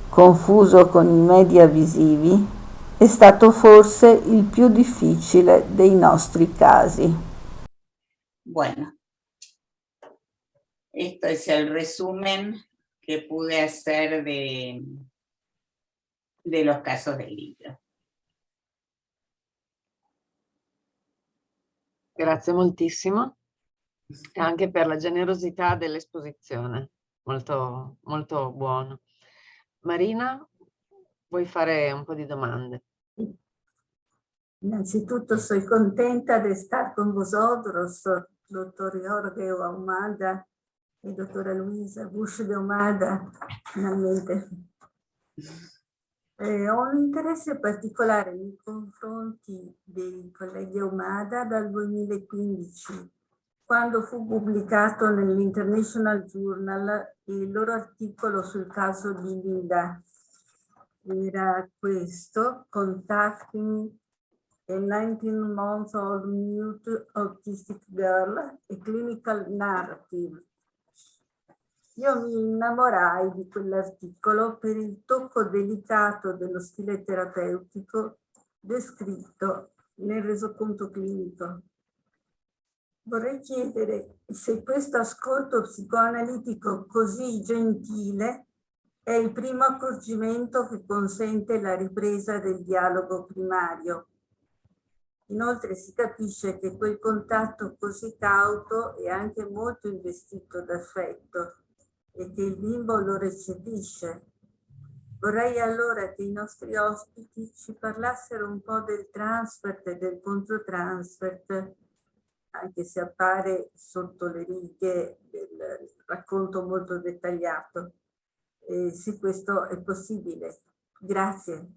confuso con i media visivi, è stato forse il più difficile dei nostri casi. Bueno, esto es el resumen que pude hacer de los casos del libro. Grazie moltissimo e anche per la generosità dell'esposizione, molto, molto buono. Marina, vuoi fare un po' di domande? Innanzitutto soy contenta de estar con vosotros, doctor Jorge Ahumada y doctora Luisa Bush de Ahumada, finalmente. Ho un interesse particolare nei confronti dei colleghi Ahumada dal 2015, quando fu pubblicato nell'International Journal il loro articolo sul caso di Lila. Era questo: Contacting a 19-month-old mute autistic girl, a clinical narrative. Io mi innamorai di quell'articolo per il tocco delicato dello stile terapeutico descritto nel resoconto clinico. Vorrei chiedere se questo ascolto psicoanalitico così gentile è il primo accorgimento che consente la ripresa del dialogo primario. Inoltre si capisce che quel contatto così cauto è anche molto investito d'affetto e che il bimbo lo recepisce. Vorrei allora che i nostri ospiti ci parlassero un po' del transfert e del controtransfert, anche se appare sotto le righe del racconto molto dettagliato. Se questo è possibile. Grazie.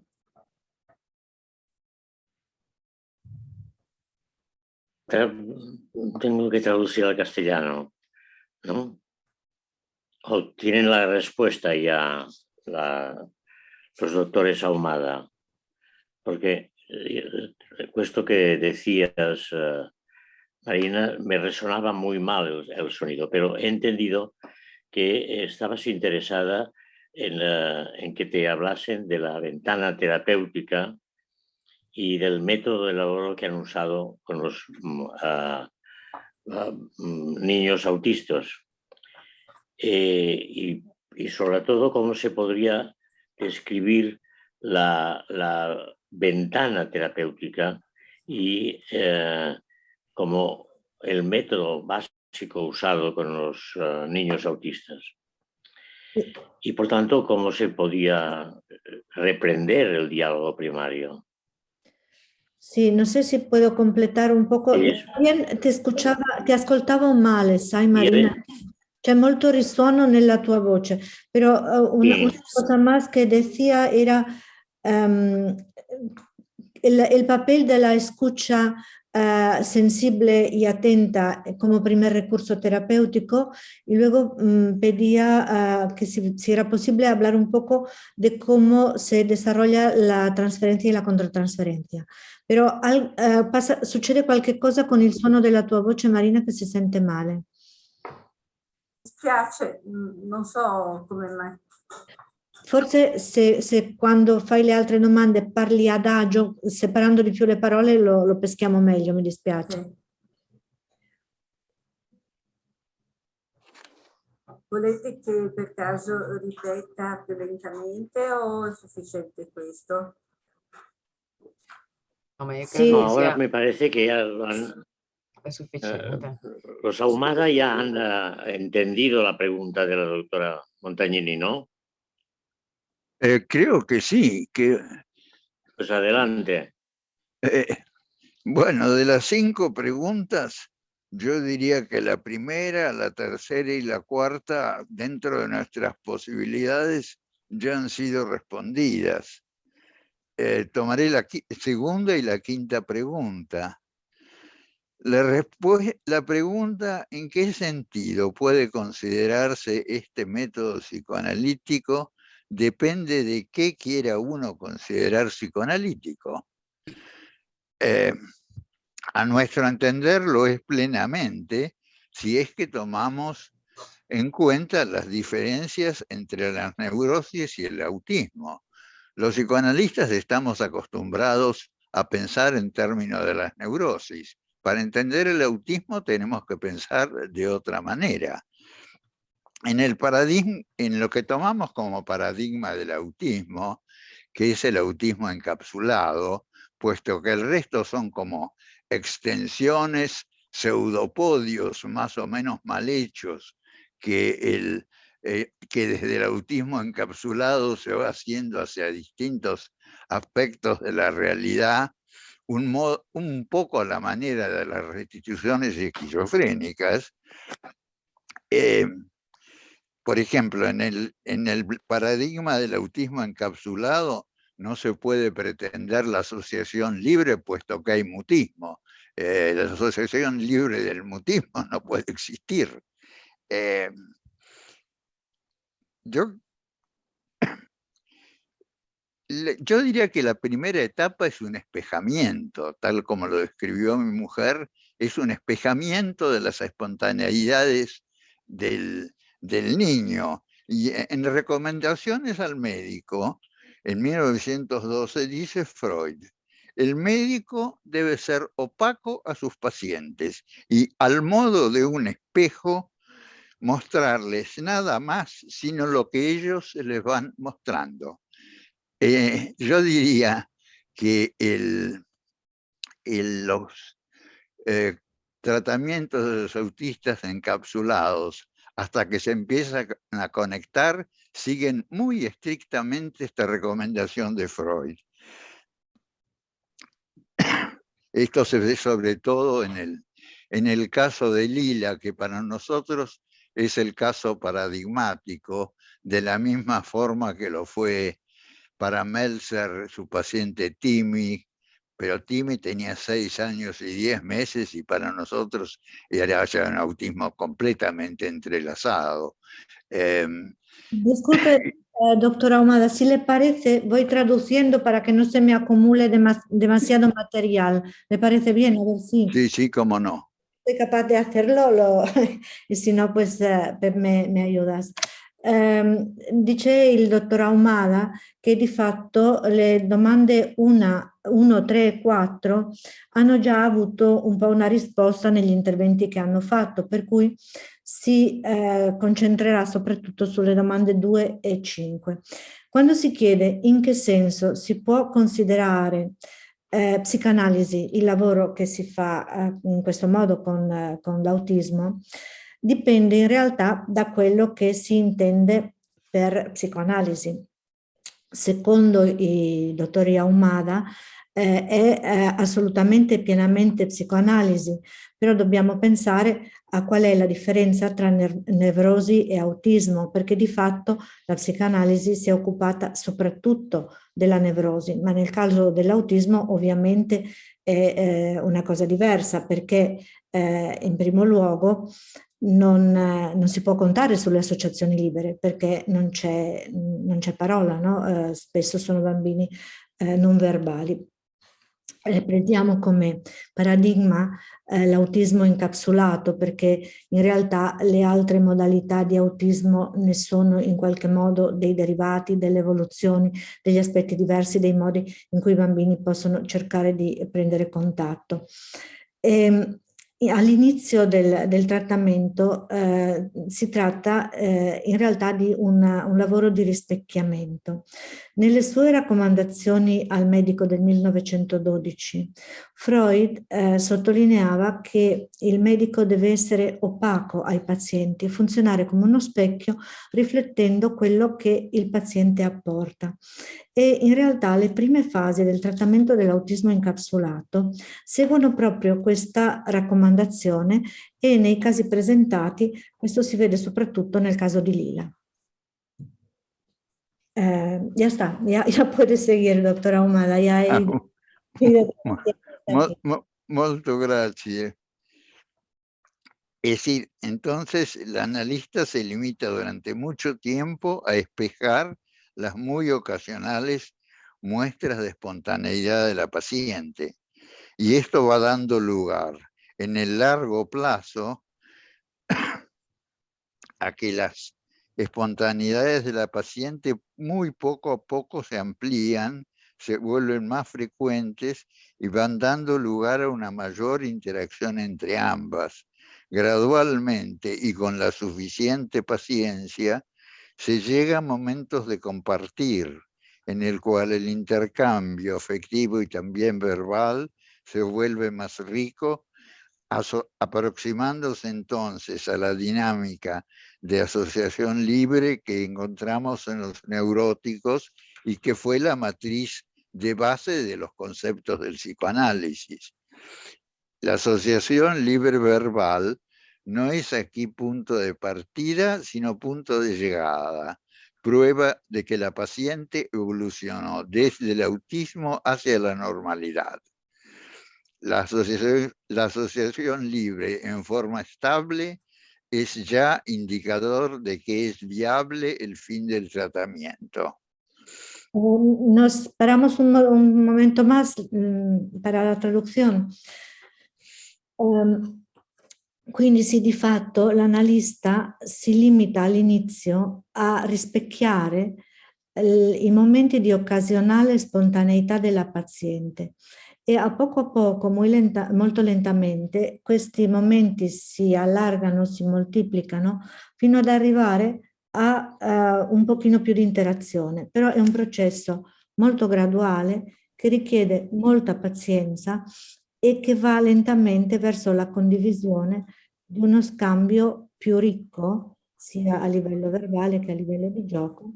Tengo que traducir al castellano, ¿no? ¿O tienen la respuesta ya los doctores Ahumada? Porque esto que decías, Marina, me resonaba muy mal el sonido, pero he entendido que estabas interesada en que te hablasen de la ventana terapéutica y del método de labor que han usado con los niños autistas. Y sobre todo cómo se podría describir la ventana terapéutica y como el método básico usado con los niños autistas. Y por tanto, cómo se podía reprender el diálogo primario. Sì, non so se puedo completare un poco. Bien, ti ascoltavo male, sai Marina? C'è molto risuono nella tua voce, però una cosa más que decía era el papel de la escucha sensible y atenta como primer recurso terapéutico, y luego pedía que si era posible hablar un poco de cómo se desarrolla la transferencia y la controtransferencia. Però succede qualche cosa con il suono della tua voce, Marina, che si sente male. Mi spiace, non so come mai. Forse se quando fai le altre domande parli adagio, separando di più le parole, lo peschiamo meglio, mi dispiace. Okay. Volete che per caso ripeta più lentamente o è sufficiente questo? No, ma io Sí. credo No, che ahora sia... me parece que ya lo han, è sufficiente. los Ahumada ya han entendido la pregunta de la doctora Montagnini, ¿no? Creo que sí, que Pues adelante. bueno, de las 5 preguntas, yo diría que la primera, la tercera y la cuarta, dentro de nuestras posibilidades, ya han sido respondidas. Tomaré la segunda y la quinta pregunta. La pregunta, ¿en qué sentido puede considerarse este método psicoanalítico? Depende de qué quiera uno considerar psicoanalítico. A nuestro entender lo es plenamente si es que tomamos en cuenta las diferencias entre las neurosis y el autismo. Los psicoanalistas estamos acostumbrados a pensar en términos de las neurosis. Para entender el autismo tenemos que pensar de otra manera. En lo que tomamos como paradigma del autismo, que es el autismo encapsulado, puesto que el resto son como extensiones, pseudopodios más o menos mal hechos, que desde el autismo encapsulado se va haciendo hacia distintos aspectos de la realidad, un poco a la manera de las restituciones esquizofrénicas. Por ejemplo, en el paradigma del autismo encapsulado no se puede pretender la asociación libre, puesto que hay mutismo. La asociación libre del mutismo no puede existir. Yo diría que la primera etapa es un espejamiento, tal como lo describió mi mujer, es un espejamiento de las espontaneidades del niño. Y en recomendaciones al médico, en 1912 dice Freud, el médico debe ser opaco a sus pacientes y al modo de un espejo mostrarles nada más sino lo que ellos les van mostrando. Yo diría que los tratamientos de los autistas encapsulados, hasta que se empiezan a conectar, siguen muy estrictamente esta recomendación de Freud. Esto se ve sobre todo en el caso de Lila, que para nosotros es el caso paradigmático, de la misma forma que lo fue para Meltzer su paciente Timmy, pero Timmy tenía 6 años y 10 meses y para nosotros era ya un autismo completamente entrelazado. Disculpe, doctora Ahumada, si le parece, voy traduciendo para que no se me acumule demasiado material. ¿Le parece bien? A ver si Sí, cómo no. soy capaz de hacerlo y si no, pues me ayudas. Dice il dottor Ahumada che di fatto le domande 1, 3 e 4 hanno già avuto un po' una risposta negli interventi che hanno fatto, per cui si concentrerà soprattutto sulle domande 2 e 5. Quando si chiede in che senso si può considerare psicanalisi, il lavoro che si fa in questo modo con l'autismo, dipende in realtà da quello che si intende per psicoanalisi. Secondo i dottori Ahumada è assolutamente pienamente psicoanalisi, però dobbiamo pensare a qual è la differenza tra nevrosi e autismo, perché di fatto la psicanalisi si è occupata soprattutto della nevrosi, ma nel caso dell'autismo ovviamente è una cosa diversa, perché in primo luogo non si può contare sulle associazioni libere, perché non c'è parola, no? Spesso sono bambini non verbali. Prendiamo come paradigma l'autismo incapsulato, perché in realtà le altre modalità di autismo ne sono in qualche modo dei derivati, delle evoluzioni, degli aspetti diversi, dei modi in cui i bambini possono cercare di prendere contatto. All'inizio del trattamento si tratta in realtà di un lavoro di rispecchiamento. Nelle sue raccomandazioni al medico del 1912, Freud sottolineava che il medico deve essere opaco ai pazienti e funzionare come uno specchio riflettendo quello che il paziente apporta. E in realtà le prime fasi del trattamento dell'autismo incapsulato seguono proprio questa raccomandazione e nei casi presentati questo si vede soprattutto nel caso di Lila. Ya está, ya puede seguir, doctora Ahumada. Molto grazie. Es decir, entonces el analista se limita durante mucho tiempo a espejar las muy ocasionales muestras de espontaneidad de la paciente. Y esto va dando lugar en el largo plazo a que las espontaneidades de la paciente muy poco a poco se amplían, se vuelven más frecuentes y van dando lugar a una mayor interacción entre ambas. Gradualmente y con la suficiente paciencia, se llega a momentos de compartir, en el cual el intercambio afectivo y también verbal se vuelve más rico, aproximándose entonces a la dinámica de asociación libre que encontramos en los neuróticos y que fue la matriz de base de los conceptos del psicoanálisis. La asociación libre verbal no es aquí punto de partida, sino punto de llegada, prueba de que la paciente evolucionó desde el autismo hacia la normalidad. La asociación libre en forma estable es ya indicador de que es viable el fin del tratamiento. Nos paramos un momento más para la traduzione. Quindi sì, di fatto l'analista si limita all'inizio a rispecchiare i momenti di occasionale spontaneità della paziente e a poco, molto lentamente, questi momenti si allargano, si moltiplicano fino ad arrivare a un pochino più di interazione, però è un processo molto graduale che richiede molta pazienza e che va lentamente verso la condivisione di uno scambio più ricco, sia a livello verbale che a livello di gioco.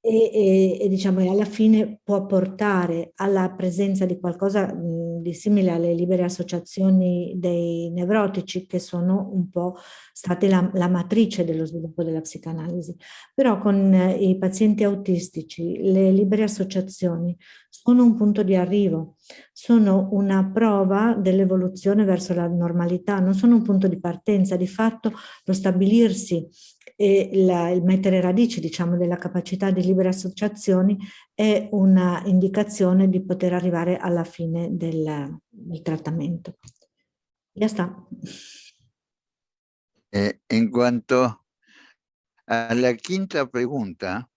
E diciamo, e alla fine può portare alla presenza di qualcosa di simile alle libere associazioni dei nevrotici, che sono un po' state la matrice dello sviluppo della psicanalisi. Però con i pazienti autistici le libere associazioni sono un punto di arrivo, sono una prova dell'evoluzione verso la normalità, non sono un punto di partenza. Di fatto lo stabilirsi e il mettere radici, diciamo, della capacità di libere associazioni è una indicazione di poter arrivare alla fine del trattamento. Ya está. En cuanto a la quinta pregunta,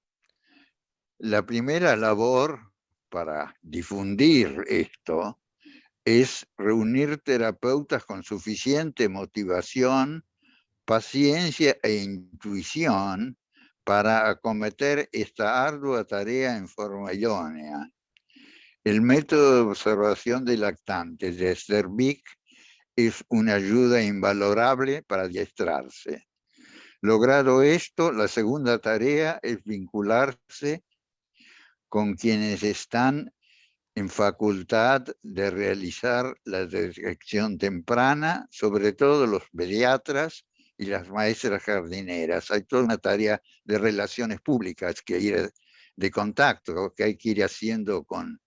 la primera labor para difundir esto es reunir terapeutas con suficiente motivación, paciencia e intuición para acometer esta ardua tarea en forma idónea. El método de observación de lactantes de Esther Bick es una ayuda invalorable para adiestrarse. Logrado esto, la segunda tarea es vincularse con quienes están en facultad de realizar la detección temprana, sobre todo los pediatras y las maestras jardineras. Hay toda una tarea de relaciones públicas que ir de contacto que hay que ir haciendo con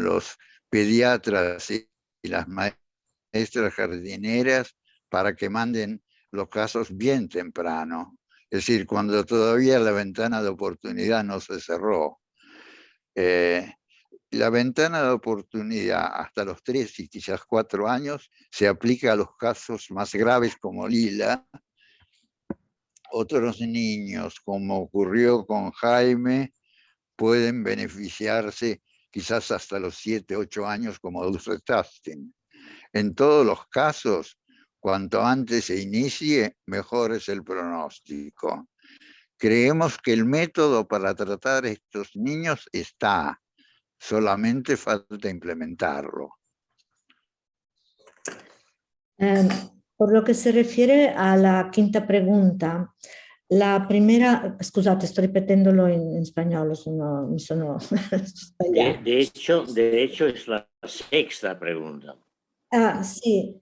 los pediatras y las maestras jardineras para que manden los casos bien temprano. Es decir, cuando todavía la ventana de oportunidad no se cerró. La ventana de oportunidad hasta los 3 y quizás 4 años se aplica a los casos más graves como Lila. Otros niños, como ocurrió con Jaime, pueden beneficiarse quizás hasta los 7, 8 años como Dulce Tasting. En todos los casos, cuanto antes se inicie, mejor es el pronóstico. Creemos que el método para tratar a estos niños está. Solamente falta implementarlo. Por lo que se refiere a la quinta pregunta, la primera, scusate, sto ripetendolo in spagnolo, mi sono sbagliata. De hecho es la sexta pregunta. Ah, sì,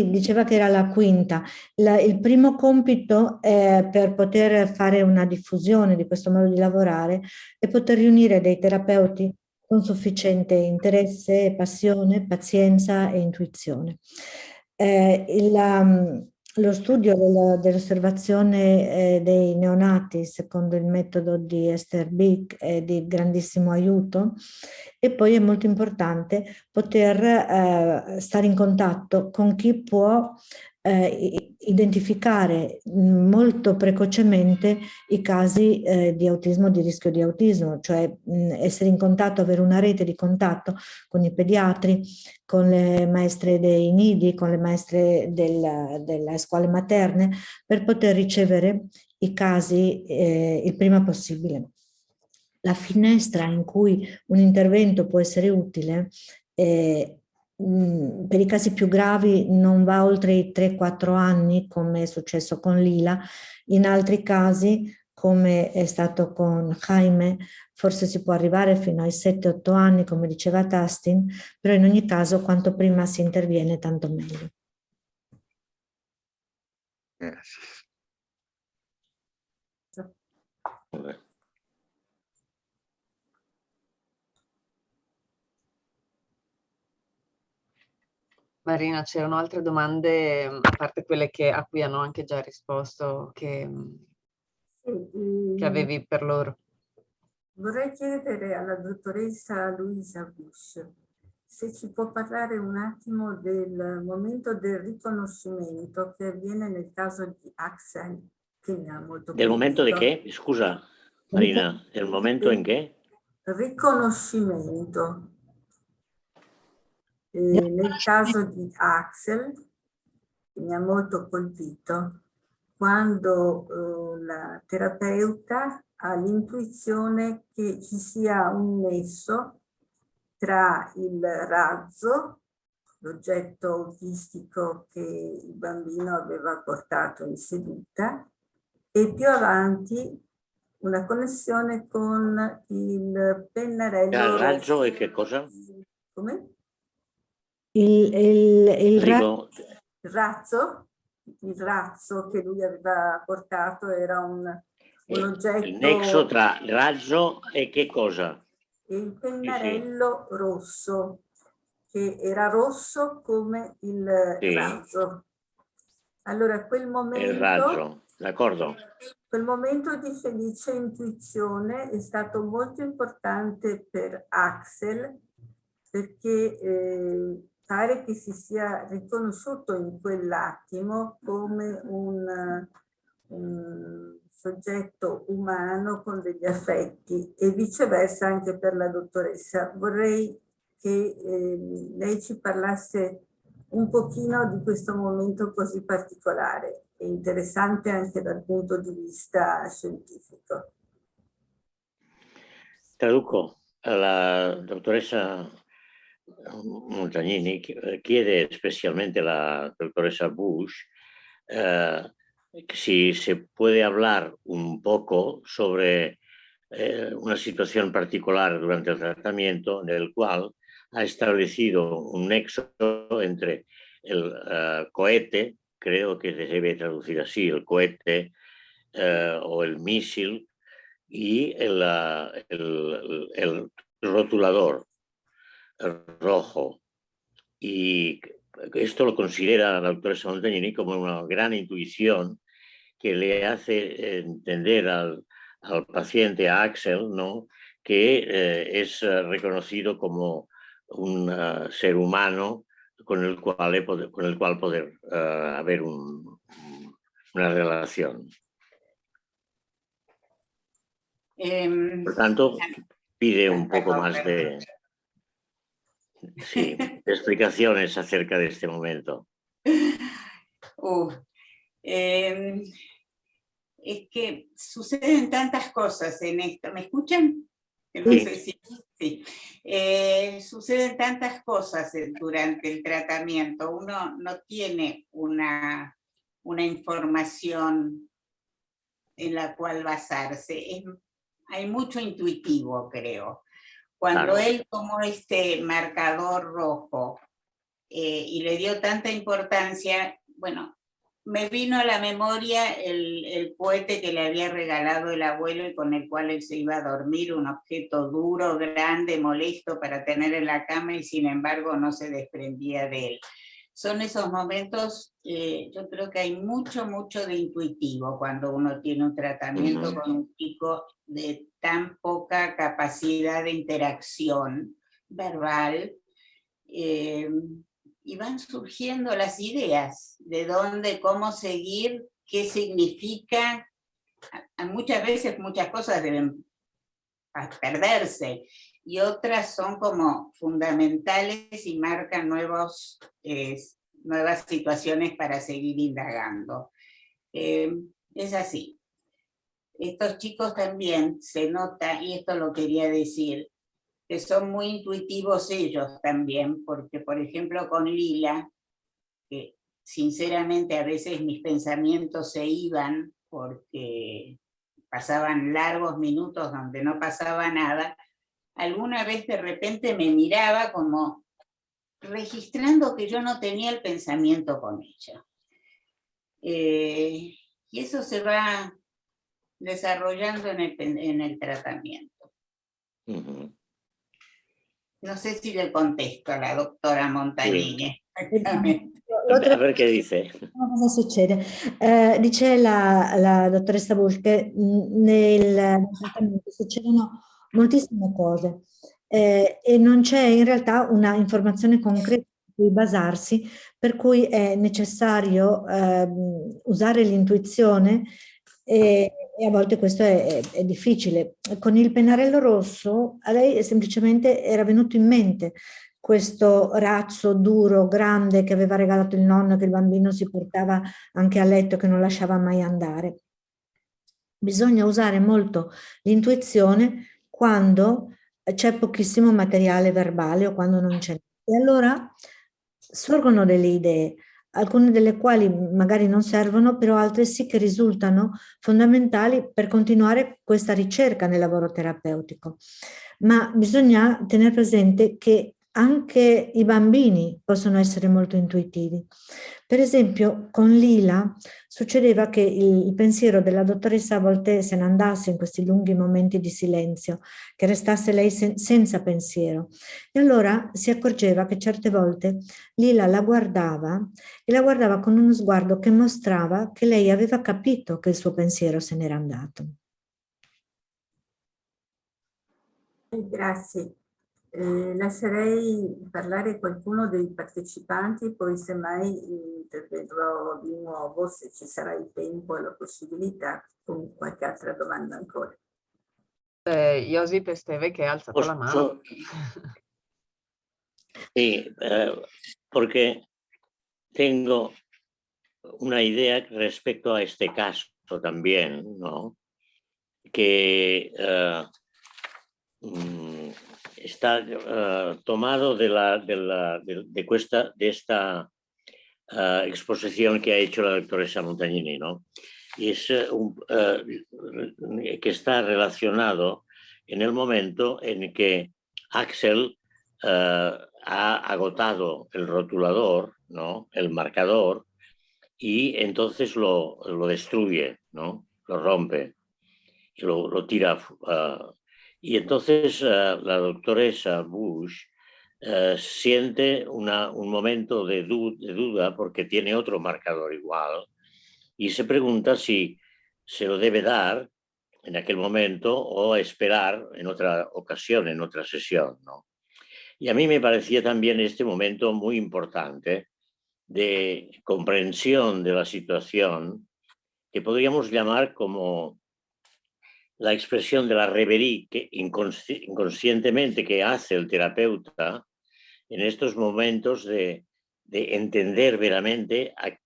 diceva che era la quinta. Il primo compito per poter fare una diffusione di questo modo di lavorare è poter riunire dei terapeuti con sufficiente interesse, passione, pazienza e intuizione. Lo studio dell'osservazione dei neonati secondo il metodo di Esther Bick è di grandissimo aiuto, e poi è molto importante poter stare in contatto con chi può identificare molto precocemente i casi di autismo, di rischio di autismo, cioè essere in contatto, avere una rete di contatto con i pediatri, con le maestre dei nidi, con le maestre delle scuole materne, per poter ricevere i casi il prima possibile. La finestra in cui un intervento può essere utile per i casi più gravi non va oltre i 3-4 anni, come è successo con Lila. In altri casi, come è stato con Jaime, forse si può arrivare fino ai 7-8 anni, come diceva Tastin, però in ogni caso quanto prima si interviene tanto meglio. Marina, c'erano altre domande, a parte quelle a cui hanno anche già risposto, che avevi per loro? Vorrei chiedere alla dottoressa Luisa Bush se ci può parlare un attimo del momento del riconoscimento che avviene nel caso di Axel, che mi ha molto ¿Del momento de qué? Scusa, Marina, ¿el momento en qué? Riconoscimento. Nel caso di Axel, che mi ha molto colpito, quando la terapeuta ha l'intuizione che ci sia un nesso tra il razzo l'oggetto autistico che il bambino aveva portato in seduta, e più avanti una connessione con il pennarello. Raggio e che cosa? Come? Il Dico, Il razzo che lui aveva portato era un oggetto. il nesso tra raggio e che cosa? E il pennarello rosso, che era rosso come il razzo. Allora quel momento, il raggio, d'accordo? quel momento di felice intuizione è stato molto importante per Axel, perché pare che si sia riconosciuto in quell'attimo come un soggetto umano con degli affetti, e viceversa anche per la dottoressa. Vorrei che lei ci parlasse un pochino di questo momento così particolare e interessante anche dal punto di vista scientifico. Traduco. La dottoressa Montagnini chiede especialmente a la dottoressa Bush si se puede hablar un poco sobre una situación particular durante el tratamiento en el cual ha establecido un nexo entre el cohete, creo que se debe traducir así, el cohete o el misil, y el rotulador rojo. Y esto lo considera la doctora Montagnini como una gran intuición que le hace entender al paciente, a Axel, ¿no?, que es reconocido como un ser humano con el cual poder haber una relación. Por tanto, pide un poco más de explicaciones acerca de este momento. Es que suceden tantas cosas en esto. ¿Me escuchan? No sé si... Sí. Suceden tantas cosas durante el tratamiento. Uno no tiene una información en la cual basarse. Hay mucho intuitivo, creo. Cuando él tomó este marcador rojo y le dio tanta importancia, bueno, me vino a la memoria el cohete que le había regalado el abuelo y con el cual él se iba a dormir, un objeto duro, grande, molesto para tener en la cama, y sin embargo no se desprendía de él. Son esos momentos, yo creo que hay mucho de intuitivo cuando uno tiene un tratamiento con un chico de tan poca capacidad de interacción verbal, y van surgiendo las ideas de dónde, cómo seguir, qué significa. Muchas veces muchas cosas deben perderse y otras son como fundamentales y marcan nuevas situaciones para seguir indagando. Es así. Estos chicos también se nota, y esto lo quería decir, que son muy intuitivos ellos también, porque por ejemplo con Lila, que sinceramente a veces mis pensamientos se iban porque pasaban largos minutos donde no pasaba nada, alguna vez de repente me miraba como registrando que yo no tenía el pensamiento con ella. Y eso se va desarrollando en el tratamiento. No sé si le contesto a la doctora Montagnini. A ver che dice. Cosa succede? Dice la dottoressa Bush che nel trattamento succedono moltissime cose e non c'è in realtà una informazione concreta su cui basarsi, per cui è necessario usare l'intuizione e a volte questo è difficile. Con il pennarello rosso a lei semplicemente era venuto in mente questo razzo duro, grande, che aveva regalato il nonno, che il bambino si portava anche a letto, che non lasciava mai andare. Bisogna usare molto l'intuizione quando c'è pochissimo materiale verbale o quando non c'è. E allora sorgono delle idee, alcune delle quali magari non servono, però altre sì che risultano fondamentali per continuare questa ricerca nel lavoro terapeutico. Ma bisogna tenere presente che anche i bambini possono essere molto intuitivi. Per esempio, con Lila succedeva che il pensiero della dottoressa a volte se ne andasse in questi lunghi momenti di silenzio, che restasse lei senza pensiero. E allora si accorgeva che certe volte Lila la guardava e la guardava con uno sguardo che mostrava che lei aveva capito che il suo pensiero se n'era andato. Grazie. Lascerei parlare qualcuno dei partecipanti, poi semmai interverrò di nuovo se ci sarà il tempo e la possibilità con qualche altra domanda ancora. Josip Esteve che ha alzato la mano. Sí, porque tengo una idea respecto a este caso también, ¿no? Que está tomado de esta exposición que ha hecho la doctoressa Montagnini, ¿no? Y es que está relacionado en el momento en que Axel ha agotado el rotulador, ¿no? El marcador, y entonces lo destruye, ¿no? Lo rompe y lo tira. Y entonces la doctoressa Bush siente un momento de duda porque tiene otro marcador igual y se pregunta si se lo debe dar en aquel momento o esperar en otra ocasión, en otra sesión, ¿no? Y a mí me parecía también este momento muy importante de comprensión de la situación, que podríamos llamar como la expresión de la reverie que inconscientemente que hace el terapeuta en estos momentos de entender veramente a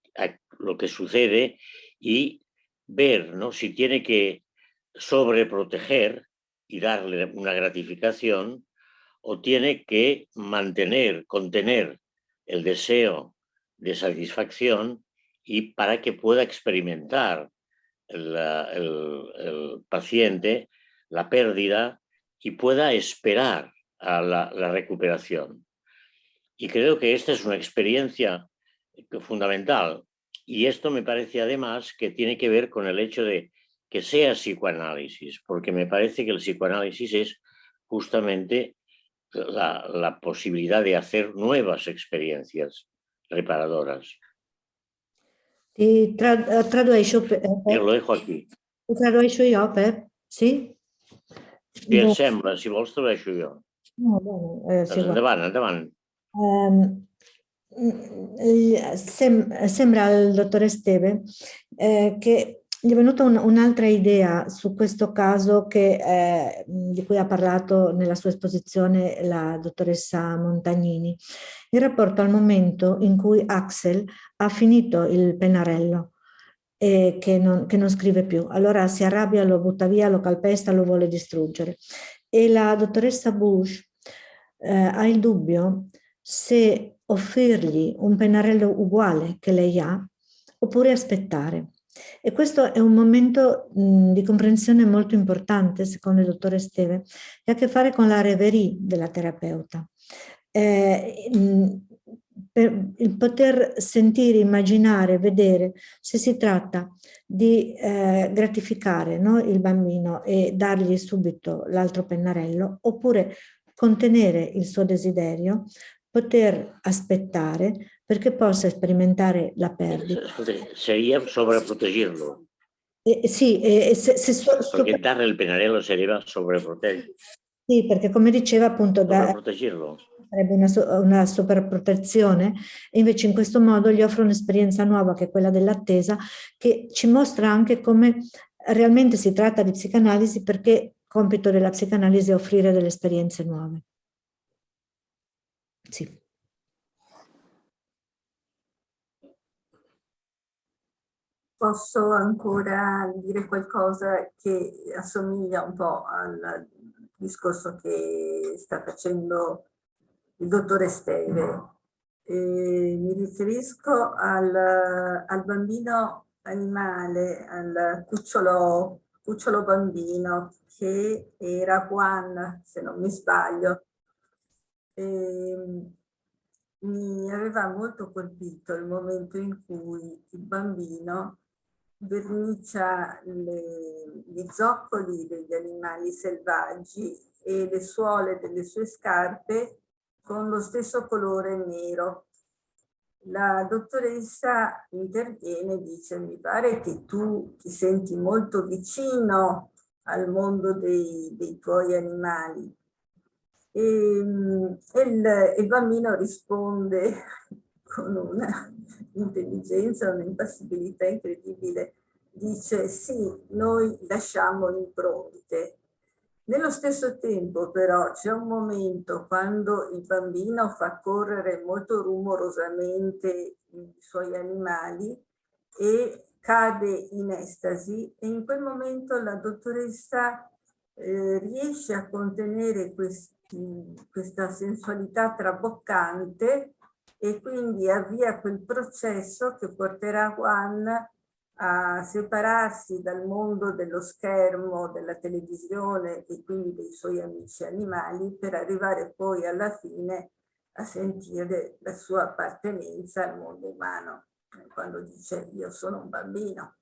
lo que sucede y ver, ¿no? Si tiene que sobreproteger y darle una gratificación o tiene que contener el deseo de satisfacción y para que pueda experimentar el paciente la pérdida y pueda esperar a la recuperación. Y creo que esta es una experiencia fundamental. Y esto me parece además que tiene que ver con el hecho de que sea psicoanálisis, porque me parece que el psicoanálisis es justamente la posibilidad de hacer nuevas experiencias reparadoras. Ti traduisco, Io lo dejo aquí. Ti traduisco io, Pep? Sì? Si sembra, si vols tradueixo jo. No, bene, sì, Endavant. Sembra al dottor Esteve che gli è venuta un'altra idea su questo caso di cui ha parlato nella sua esposizione la dottoressa Montagnini, in rapporto al momento in cui Axel ha finito il pennarello e che non scrive più. Allora si arrabbia, lo butta via, lo calpesta, lo vuole distruggere. E la dottoressa Bush ha il dubbio se offrirgli un pennarello uguale che lei ha oppure aspettare. E questo è un momento di comprensione molto importante, secondo il dottore Esteve, che ha a che fare con la reverie della terapeuta. Per il poter sentire, immaginare, vedere se si tratta di gratificare, no, il bambino e dargli subito l'altro pennarello, oppure contenere il suo desiderio, poter aspettare perché possa sperimentare la perdita. Sería sobreprotegirlo. Sì, perché dare il pennarello sería sobreproteggerlo. Sì, perché come diceva appunto sobreproteggerlo. Sarebbe una superprotezione, e invece in questo modo gli offre un'esperienza nuova che è quella dell'attesa, che ci mostra anche come realmente si tratta di psicanalisi, perché compito della psicanalisi è offrire delle esperienze nuove. Sì. Posso ancora dire qualcosa che assomiglia un po' al discorso che sta facendo il dottor Esteve. Mi riferisco al bambino animale, al cucciolo bambino che era Juan, se non mi sbaglio. Mi aveva molto colpito il momento in cui il bambino vernicia gli zoccoli degli animali selvaggi e le suole delle sue scarpe con lo stesso colore nero. La dottoressa interviene e dice: mi pare che tu ti senti molto vicino al mondo dei tuoi animali. E il bambino risponde con una intelligenza, un'impassibilità incredibile. Dice: sì, noi lasciamo impronte. Nello stesso tempo però c'è un momento quando il bambino fa correre molto rumorosamente i suoi animali e cade in estasi, e in quel momento la dottoressa riesce a contenere questa sensualità traboccante e quindi avvia quel processo che porterà Juan a separarsi dal mondo dello schermo, della televisione e quindi dei suoi amici animali, per arrivare poi alla fine a sentire la sua appartenenza al mondo umano, quando dice: io sono un bambino.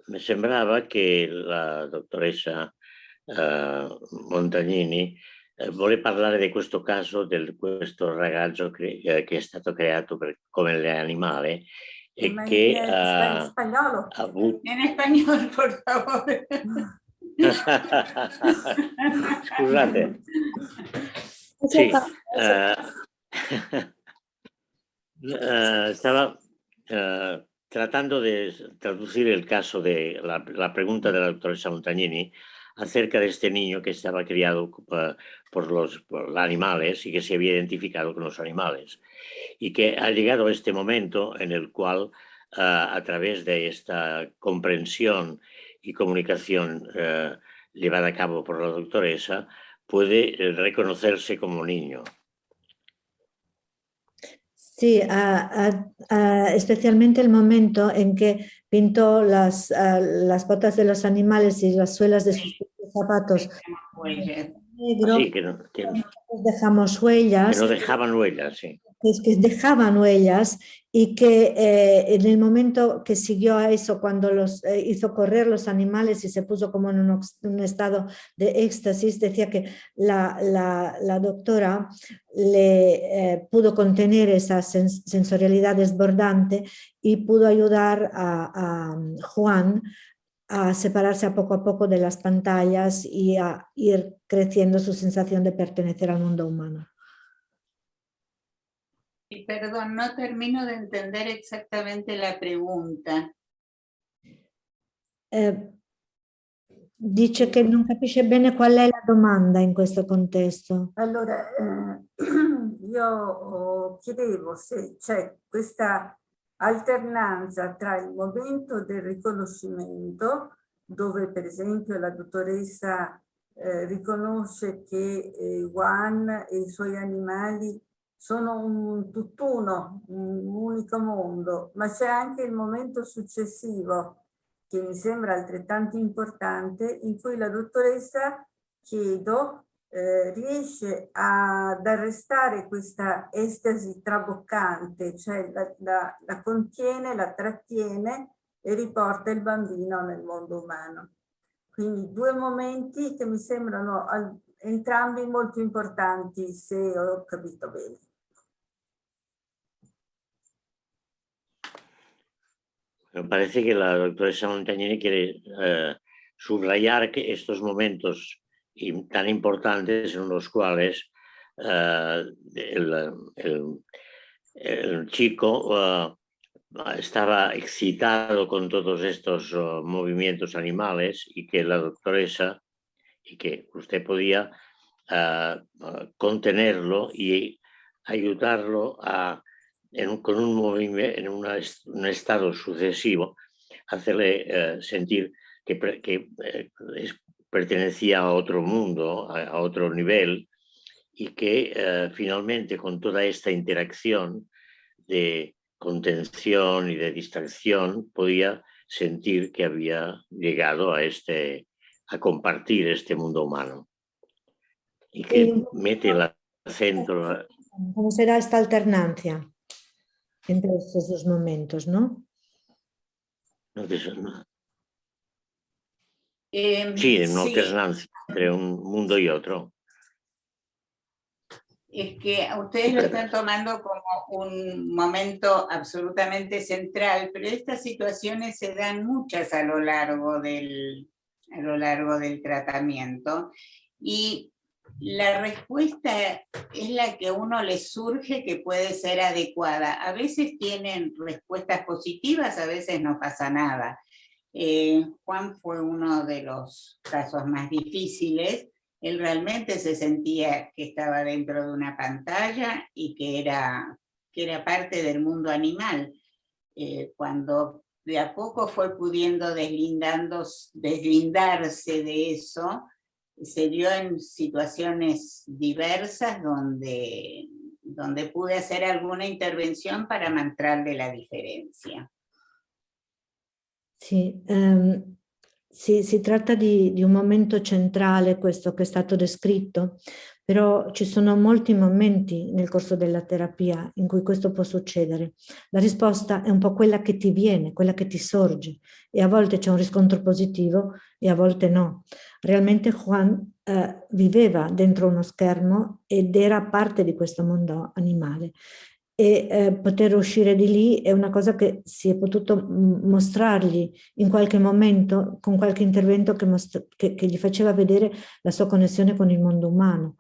Mi sembrava che la dottoressa Montagnini vuole parlare di questo caso di questo ragazzo che è stato creato come l'animale e che in spagnolo. ha avuto... En español, por favor. Scusate. Sì, estaba tratando de traducir el caso de la pregunta de la doctoressa Montagnini acerca de este niño que estaba criado por los animales y que se había identificado con los animales y que ha llegado a este momento en el cual a través de esta comprensión y comunicación llevada a cabo por la doctoressa puede reconocerse como niño. Sí, especialmente el momento en que pintó las botas de los animales y las suelas de sus zapatos negro, sí, dejamos huellas. Que no dejaban huellas, sí. Que dejaban huellas y que en el momento que siguió a eso, cuando los hizo correr los animales y se puso como en un estado de éxtasis, decía que la doctora le pudo contener esa sensorialidad desbordante y pudo ayudar a Juan a separarse a poco de las pantallas y a ir creciendo su sensación de pertenecer al mundo humano. Y perdón, no termino de entender exactamente la pregunta. Dice che non capisce bene qual è la domanda in questo contesto. Allora, io chiedevo se c'è questa alternanza tra il momento del riconoscimento, dove per esempio la dottoressa riconosce che Juan e i suoi animali sono un tutt'uno, un unico mondo, ma c'è anche il momento successivo che mi sembra altrettanto importante, in cui la dottoressa, chiedo, riesce ad arrestare questa estasi traboccante, cioè la contiene, la trattiene e riporta il bambino nel mondo umano. Quindi due momenti che mi sembrano entrambi molto importanti, se ho capito bene. Me parece que la doctoressa Montagnini quiere subrayar que estos momentos tan importantes en los cuales el chico estaba excitado con todos estos movimientos animales y que la doctoressa, y que usted podía contenerlo y ayudarlo con un movimiento, en un estado sucesivo, hacerle sentir pertenecía a otro mundo, a otro nivel, y que finalmente con toda esta interacción de contención y de distracción podía sentir que había llegado a compartir este mundo humano. Y que mete el acento. ¿Cómo será esta alternancia entre estos dos momentos, no? Sí, una alternancia entre un mundo y otro. Es que ustedes lo están tomando como un momento absolutamente central, pero estas situaciones se dan muchas a lo largo del tratamiento, y la respuesta es la que a uno le surge que puede ser adecuada. A veces tienen respuestas positivas, a veces no pasa nada. Juan fue uno de los casos más difíciles. Él realmente se sentía que estaba dentro de una pantalla y que era parte del mundo animal. Cuando de a poco fue pudiendo deslindarse de eso, se vio en situaciones diversas donde pude hacer alguna intervención para mostrarle la diferencia. Sì, si tratta di un momento centrale, questo che è stato descritto, però ci sono molti momenti nel corso della terapia in cui questo può succedere. La risposta è un po' quella che ti viene, quella che ti sorge, e a volte c'è un riscontro positivo e a volte no. Realmente Juan viveva dentro uno schermo ed era parte di questo mondo animale. E poter uscire di lì è una cosa che si è potuto mostrargli in qualche momento con qualche intervento che gli faceva vedere la sua connessione con il mondo umano.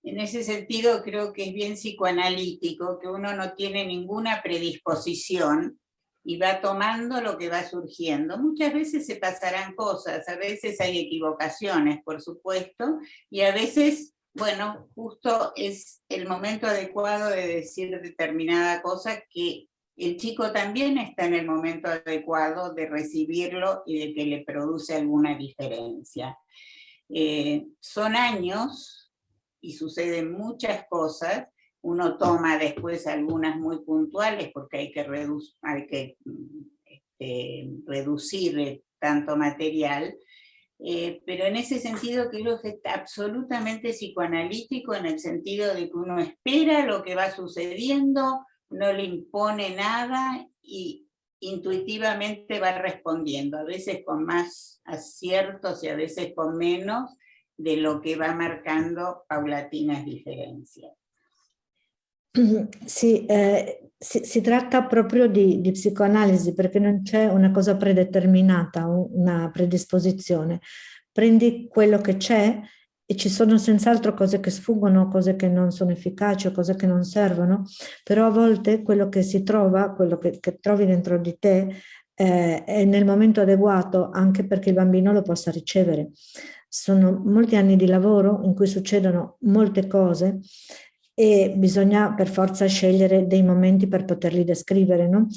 En ese sentido creo que es bien psicoanalítico, que uno no tiene ninguna predisposición y va tomando lo que va surgiendo. Muchas veces se pasarán cosas, a veces hay equivocaciones, por supuesto, y a veces, bueno, justo es el momento adecuado de decir determinada cosa, que el chico también está en el momento adecuado de recibirlo y de que le produce alguna diferencia. Son años y suceden muchas cosas. Uno toma después algunas muy puntuales porque hay que reducir tanto material, pero en ese sentido creo que es absolutamente psicoanalítico, en el sentido de que uno espera lo que va sucediendo, no le impone nada y intuitivamente va respondiendo, a veces con más aciertos y a veces con menos, de lo que va marcando paulatinas differenze. Sì, si tratta proprio di psicoanalisi, perché non c'è una cosa predeterminata, una predisposizione. Prendi quello che c'è e ci sono senz'altro cose che sfuggono, cose che non sono efficaci o cose che non servono, però a volte quello che si trova, quello che trovi dentro di te è nel momento adeguato anche perché il bambino lo possa ricevere. Sono molti anni di lavoro in cui succedono molte cose e bisogna per forza scegliere dei momenti per poterli descrivere, no?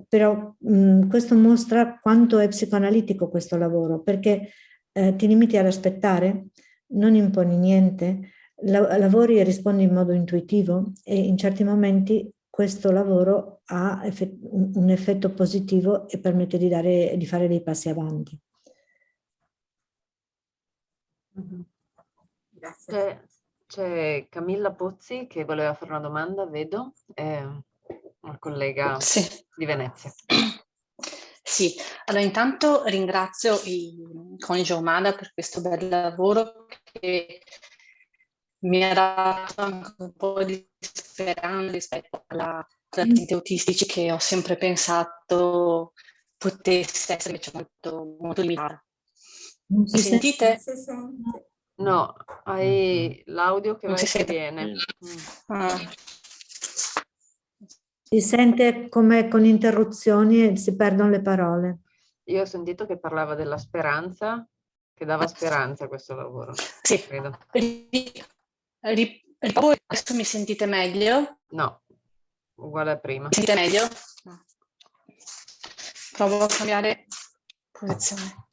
Però questo mostra quanto è psicoanalitico questo lavoro, perché ti limiti ad aspettare, non imponi niente, lavori e rispondi in modo intuitivo e in certi momenti questo lavoro ha un effetto positivo e permette di fare dei passi avanti. Grazie. C'è Camilla Pozzi che voleva fare una domanda, vedo, una collega di Venezia. Sì, allora intanto ringrazio i coniugi Umana per questo bel lavoro che mi ha dato anche un po' di speranza rispetto alla pazienti autistici che ho sempre pensato potesse essere invece molto, molto limitata. Mi sentite? Si sente. No, hai l'audio che va e che viene. Si sente come con interruzioni e si perdono le parole. Io ho sentito che parlava della speranza, che dava speranza a questo lavoro. Sì, credo. Adesso mi sentite meglio? No, uguale a prima. Mi sentite meglio? Provo a cambiare posizione.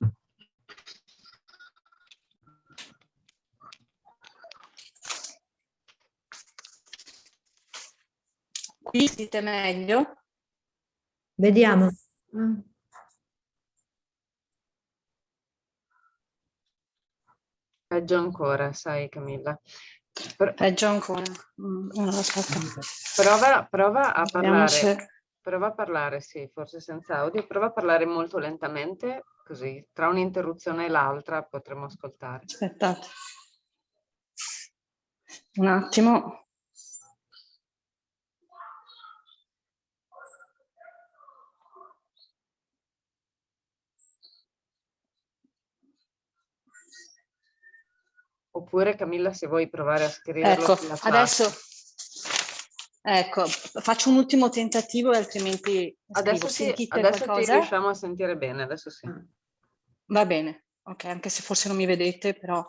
Qui sentite meglio? Vediamo. Peggio ancora, sai Camilla. Peggio ancora. Aspetta. Prova a Vediamo parlare. se... Prova a parlare, sì, forse senza audio. Prova a parlare molto lentamente, così tra un'interruzione e l'altra potremo ascoltare. Aspettate. Un attimo. Oppure Camilla, se vuoi provare a scriverlo Ecco, sulla chat. adesso ecco, faccio un ultimo tentativo e altrimenti Adesso scrivo. Sentite ti qualcosa? riusciamo a sentire bene, adesso sì. Va bene, ok, anche se forse non mi vedete, però...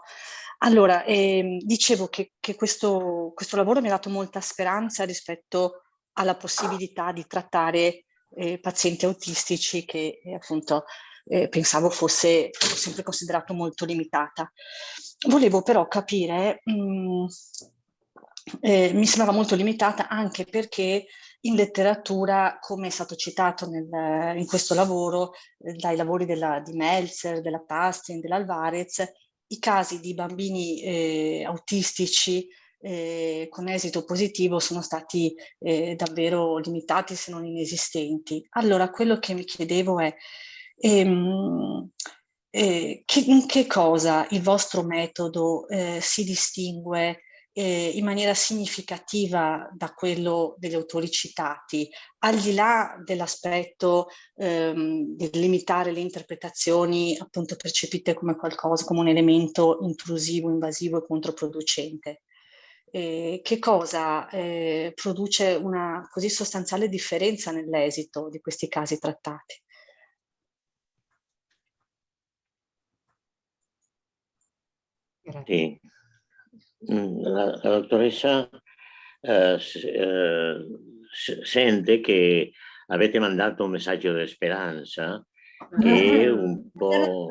Allora, dicevo che questo lavoro mi ha dato molta speranza rispetto alla possibilità di trattare pazienti autistici che appunto pensavo fosse sempre considerato molto limitata. Volevo però capire, mi sembrava molto limitata anche perché in letteratura, come è stato citato in questo lavoro, dai lavori di Meltzer, della Tastin, dell'Alvarez, i casi di bambini autistici con esito positivo sono stati davvero limitati, se non inesistenti. Allora, quello che mi chiedevo è in che cosa il vostro metodo si distingue in maniera significativa da quello degli autori citati, al di là dell'aspetto di limitare le interpretazioni appunto percepite come qualcosa, come un elemento intrusivo, invasivo e controproducente. Che cosa produce una così sostanziale differenza nell'esito di questi casi trattati? Sì. La dottoressa sente che avete mandato un messaggio di speranza e un po'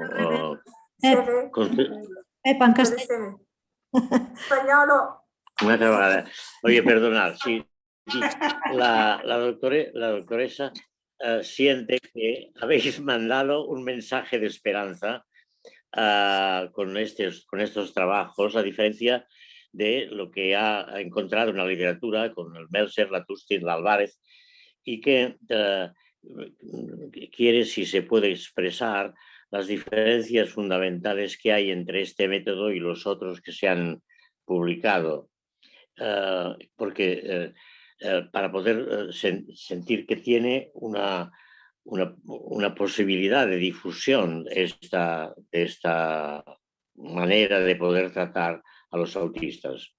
Spagnolo. Oye, perdonad, sí, la doctoresa siente que habéis mandado un mensaje de esperanza con estos trabajos, a diferencia de lo que ha encontrado en la literatura con el Meltzer, la Tustin, la Álvarez, y que quiere, si se puede expresar, las diferencias fundamentales que hay entre este método y los otros que se han publicado. Porque para poder sentir que tiene una posibilidad de difusión de esta manera de poder tratar a los autistas.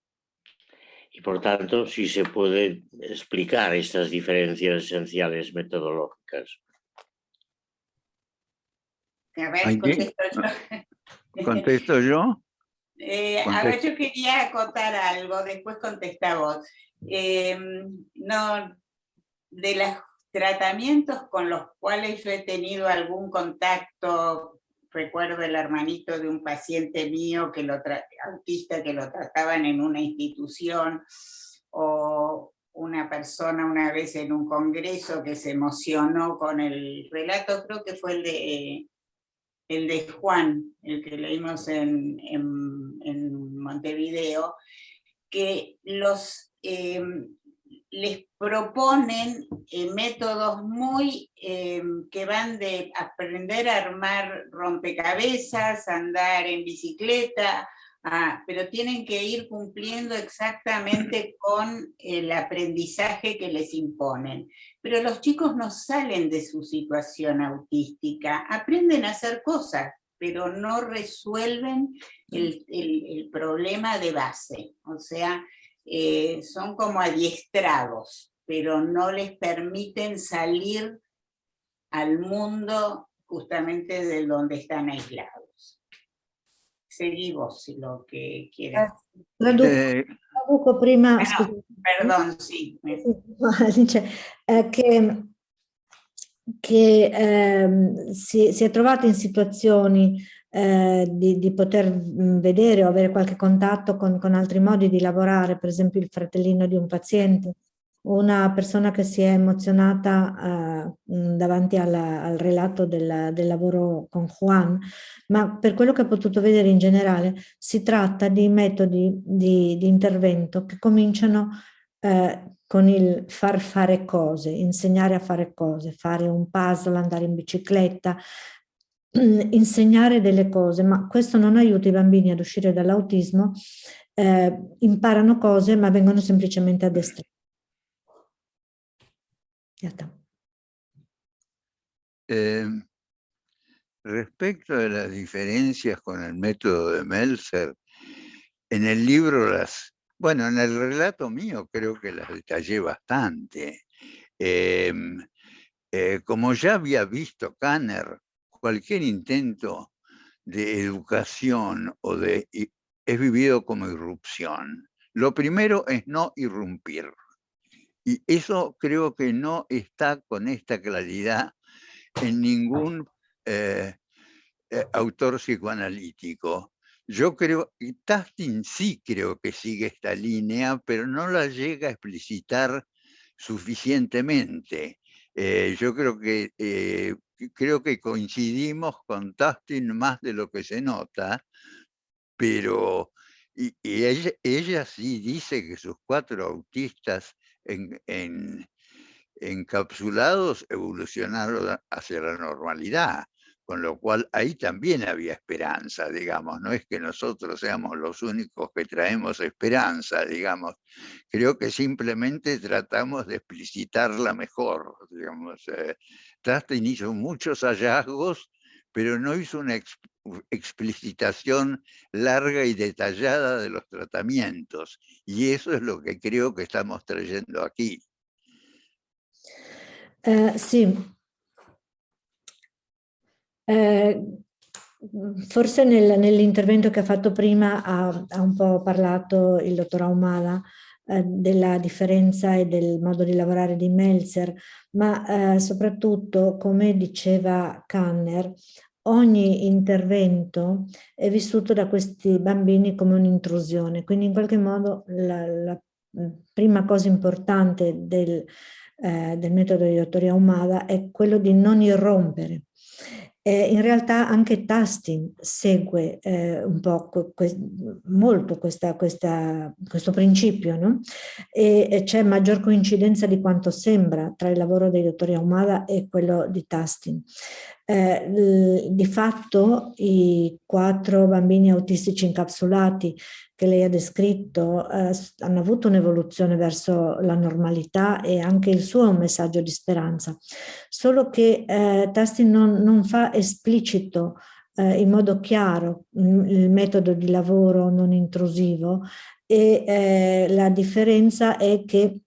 Y por tanto, si se puede explicar estas diferencias esenciales metodológicas. A ver, contesto yo. ¿Contesto yo? A ver, yo quería acotar algo, después contesta vos. No, de los tratamientos con los cuales yo he tenido algún contacto, recuerdo el hermanito de un paciente mío autista que lo trataban en una institución, o una persona una vez en un congreso que se emocionó con el relato, creo que fue el de Juan, el que leímos en Montevideo, que les proponen métodos muy que van de aprender a armar rompecabezas, andar en bicicleta, pero tienen que ir cumpliendo exactamente con el aprendizaje que les imponen. Pero los chicos no salen de su situación autística, aprenden a hacer cosas, pero no resuelven el problema de base. O sea, son como adiestrados, pero no les permiten salir al mundo justamente de donde están aislados. Seguí vos, si lo que quieras. Traduco prima, perdón, sì. Dice che che si è trovato in situazioni di poter vedere o avere qualche contatto con altri modi di lavorare, per esempio il fratellino di un paziente, una persona che si è emozionata davanti al relato del lavoro con Juan, ma per quello che ho potuto vedere in generale si tratta di metodi di intervento che cominciano con il far fare cose, insegnare a fare cose, fare un puzzle, andare in bicicletta, insegnare delle cose, ma questo non aiuta i bambini ad uscire dall'autismo, imparano cose ma vengono semplicemente addestrati. Respecto a las diferencias con el método de Meltzer, en el libro bueno, en el relato mío creo que las detallé bastante. Como ya había visto Kanner, cualquier intento de educación es vivido como irrupción. Lo primero es no irrumpir. Y eso creo que no está con esta claridad en ningún autor psicoanalítico. Yo creo, y Tastin sí creo que sigue esta línea, pero no la llega a explicitar suficientemente. Yo creo que coincidimos con Tastin más de lo que se nota, pero ella sí dice que sus 4 autistas encapsulados evolucionaron hacia la normalidad, con lo cual ahí también había esperanza, digamos, no es que nosotros seamos los únicos que traemos esperanza, digamos, creo que simplemente tratamos de explicitarla mejor, digamos. Tastin hizo muchos hallazgos, pero no hizo una explicitación larga y detallada de los tratamientos, y eso es lo que creo que estamos trayendo aquí. Sì, forse nell'intervento che ha fatto prima ha un po' parlato il dottor Ahumada della differenza e del modo di lavorare di Meltzer, ma soprattutto, come diceva Kanner, ogni intervento è vissuto da questi bambini come un'intrusione, quindi in qualche modo la prima cosa importante del metodo di dottor Ahumada è quello di non irrompere. In realtà anche Tastin segue un po' molto questo principio, no? E c'è maggior coincidenza di quanto sembra tra il lavoro dei dottori Ahumada e quello di Tastin. Di fatto i 4 bambini autistici incapsulati che lei ha descritto hanno avuto un'evoluzione verso la normalità e anche il suo è un messaggio di speranza, solo che Tastin non fa esplicito in modo chiaro il metodo di lavoro non intrusivo e la differenza è che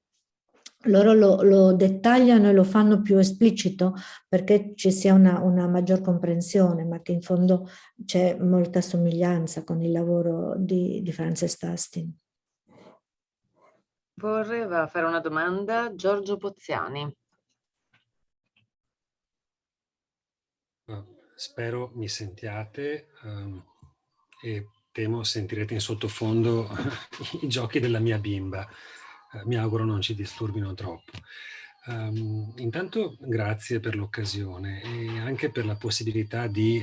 loro lo dettagliano e lo fanno più esplicito perché ci sia una maggior comprensione, ma che in fondo c'è molta somiglianza con il lavoro di Frances Tastin. Vorrei fare una domanda, Giorgio Pozziani. Spero mi sentiate e temo sentirete in sottofondo i giochi della mia bimba. Mi auguro non ci disturbino troppo. Intanto grazie per l'occasione e anche per la possibilità di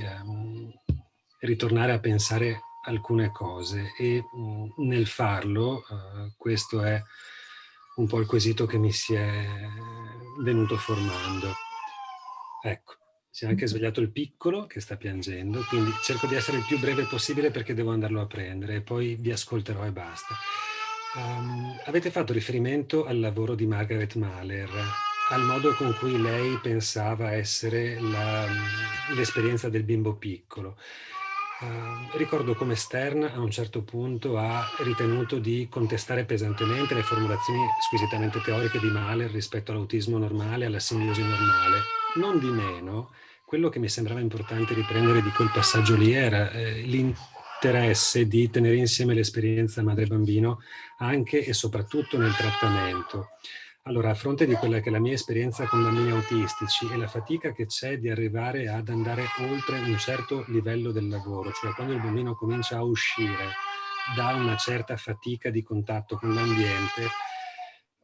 ritornare a pensare alcune cose e nel farlo, questo è un po' il quesito che mi si è venuto formando. Ecco, si è anche svegliato il piccolo che sta piangendo, quindi cerco di essere il più breve possibile perché devo andarlo a prendere e poi vi ascolterò e basta. Avete fatto riferimento al lavoro di Margaret Mahler, al modo con cui lei pensava essere l'esperienza del bimbo piccolo. Ricordo come Stern a un certo punto ha ritenuto di contestare pesantemente le formulazioni squisitamente teoriche di Mahler rispetto all'autismo normale e alla simbiosi normale. Non di meno, quello che mi sembrava importante riprendere di quel passaggio lì era l'interesse di tenere insieme l'esperienza madre-bambino anche e soprattutto nel trattamento. Allora, a fronte di quella che è la mia esperienza con bambini autistici e la fatica che c'è di arrivare ad andare oltre un certo livello del lavoro, cioè quando il bambino comincia a uscire da una certa fatica di contatto con l'ambiente,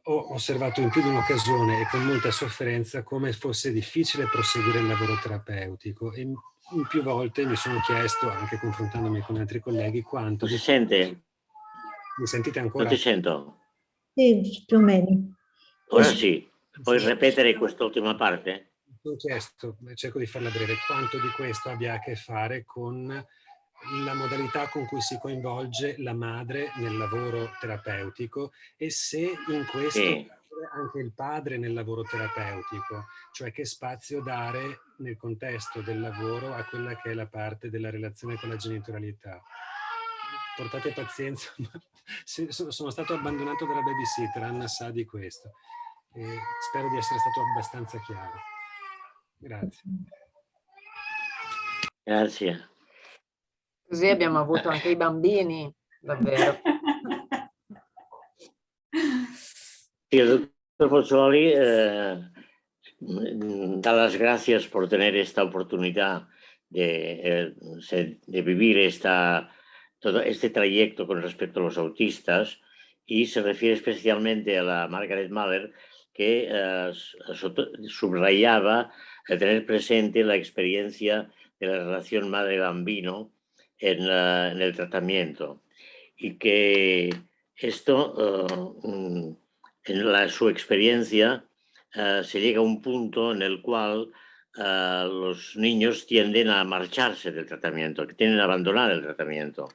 ho osservato in più di un'occasione e con molta sofferenza come fosse difficile proseguire il lavoro terapeutico e in più volte mi sono chiesto, anche confrontandomi con altri colleghi, quanto... Non si sente? Mi sentite Non ancora? ti sento. Sì, più o meno. Ora sì. Puoi ripetere quest'ultima parte? Mi sono chiesto, cerco di farla breve, quanto di questo abbia a che fare con la modalità con cui si coinvolge la madre nel lavoro terapeutico e se in questo anche il padre nel lavoro terapeutico, cioè che spazio dare nel contesto del lavoro a quella che è la parte della relazione con la genitorialità. Portate pazienza, ma sono stato abbandonato dalla babysitter, Anna sa di questo. E spero di essere stato abbastanza chiaro. Grazie. Grazie. Così abbiamo avuto anche i bambini, davvero. Sí, el doctor Pozzoli da las gracias por tener esta oportunidad de vivir todo este trayecto con respecto a los autistas y se refiere especialmente a la Margaret Mahler que subrayaba tener presente la experiencia de la relación madre-bambino en el tratamiento y que esto en su experiencia se llega a un punto en el cual los niños tienden a marcharse del tratamiento, que tienden a abandonar el tratamiento.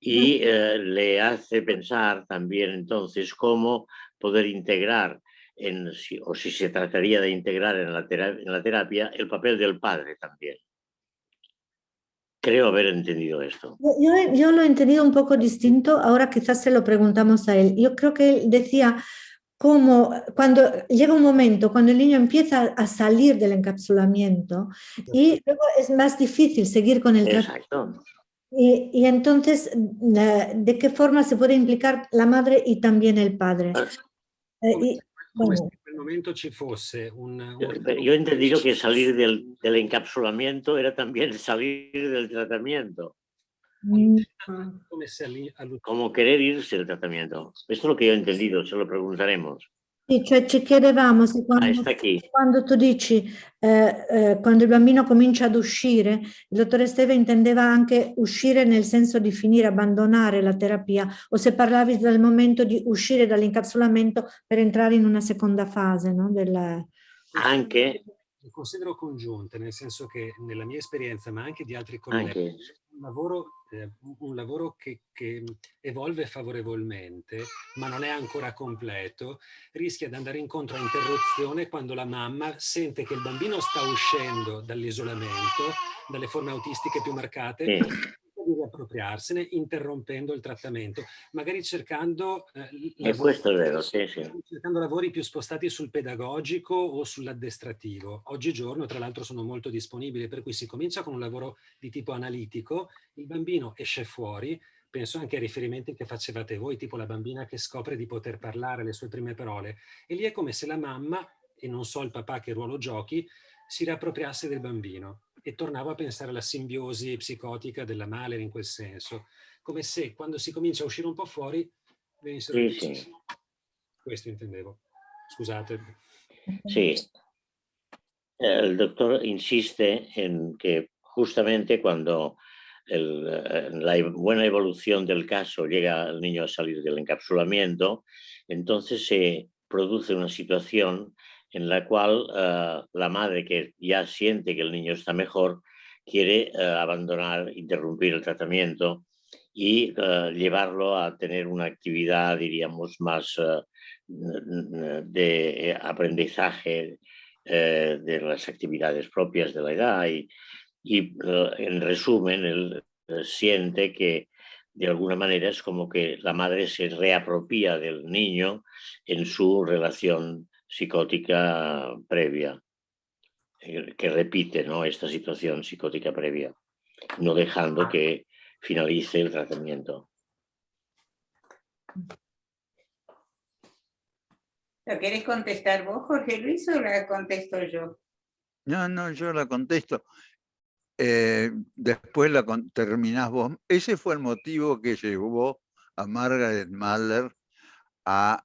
Y le hace pensar también entonces cómo poder integrar, o si se trataría de integrar en la terapia, el papel del padre también. Creo haber entendido esto. Yo lo he entendido un poco distinto, ahora quizás se lo preguntamos a él. Yo creo que él decía como cuando llega un momento, cuando el niño empieza a salir del encapsulamiento y luego es más difícil seguir con el tratamiento. Exacto. Y entonces, ¿de qué forma se puede implicar la madre y también el padre? Come se in quel momento ci fosse Yo he entendido que salir del encapsulamiento era también salir del tratamiento. Como querer irse del tratamiento. Esto es lo que yo he entendido, se lo preguntaremos. Sì, cioè ci chiedevamo se quando tu dici quando il bambino comincia ad uscire, il dottore Esteve intendeva anche uscire nel senso di finire, abbandonare la terapia, o se parlavi del momento di uscire dall'incapsulamento per entrare in una seconda fase, no? Anche. Le considero congiunte, nel senso che nella mia esperienza, ma anche di altri colleghi, un lavoro che evolve favorevolmente, ma non è ancora completo, rischia di andare incontro a interruzione quando la mamma sente che il bambino sta uscendo dall'isolamento, dalle forme autistiche più marcate, di riappropriarsene, interrompendo il trattamento, magari cercando questo è vero, sì. cercando lavori più spostati sul pedagogico o sull'addestrativo. Oggigiorno, tra l'altro, sono molto disponibili, per cui si comincia con un lavoro di tipo analitico, il bambino esce fuori, penso anche ai riferimenti che facevate voi, tipo la bambina che scopre di poter parlare le sue prime parole, e lì è come se la mamma, e non so il papà che ruolo giochi, si riappropriasse del bambino e tornavo a pensare alla simbiosi psicotica della Mahler in quel senso, come se quando si comincia a uscire un po' fuori venissero Sì. Questo intendevo. Scusate. Sí. El doctor insiste en que justamente cuando la buena evolución del caso llega al niño a salir del encapsulamiento, entonces se produce una situación en la cual la madre, que ya siente que el niño está mejor, quiere abandonar, interrumpir el tratamiento y llevarlo a tener una actividad, diríamos, más de aprendizaje de las actividades propias de la edad y en resumen, él siente que de alguna manera es como que la madre se reapropia del niño en su relación psicótica previa, que repite, ¿no?, esta situación psicótica previa, no dejando que finalice el tratamiento. ¿Lo querés contestar vos, Jorge Luis, o la contesto yo? No, yo la contesto. Después terminás vos. Ese fue el motivo que llevó a Margaret Mahler a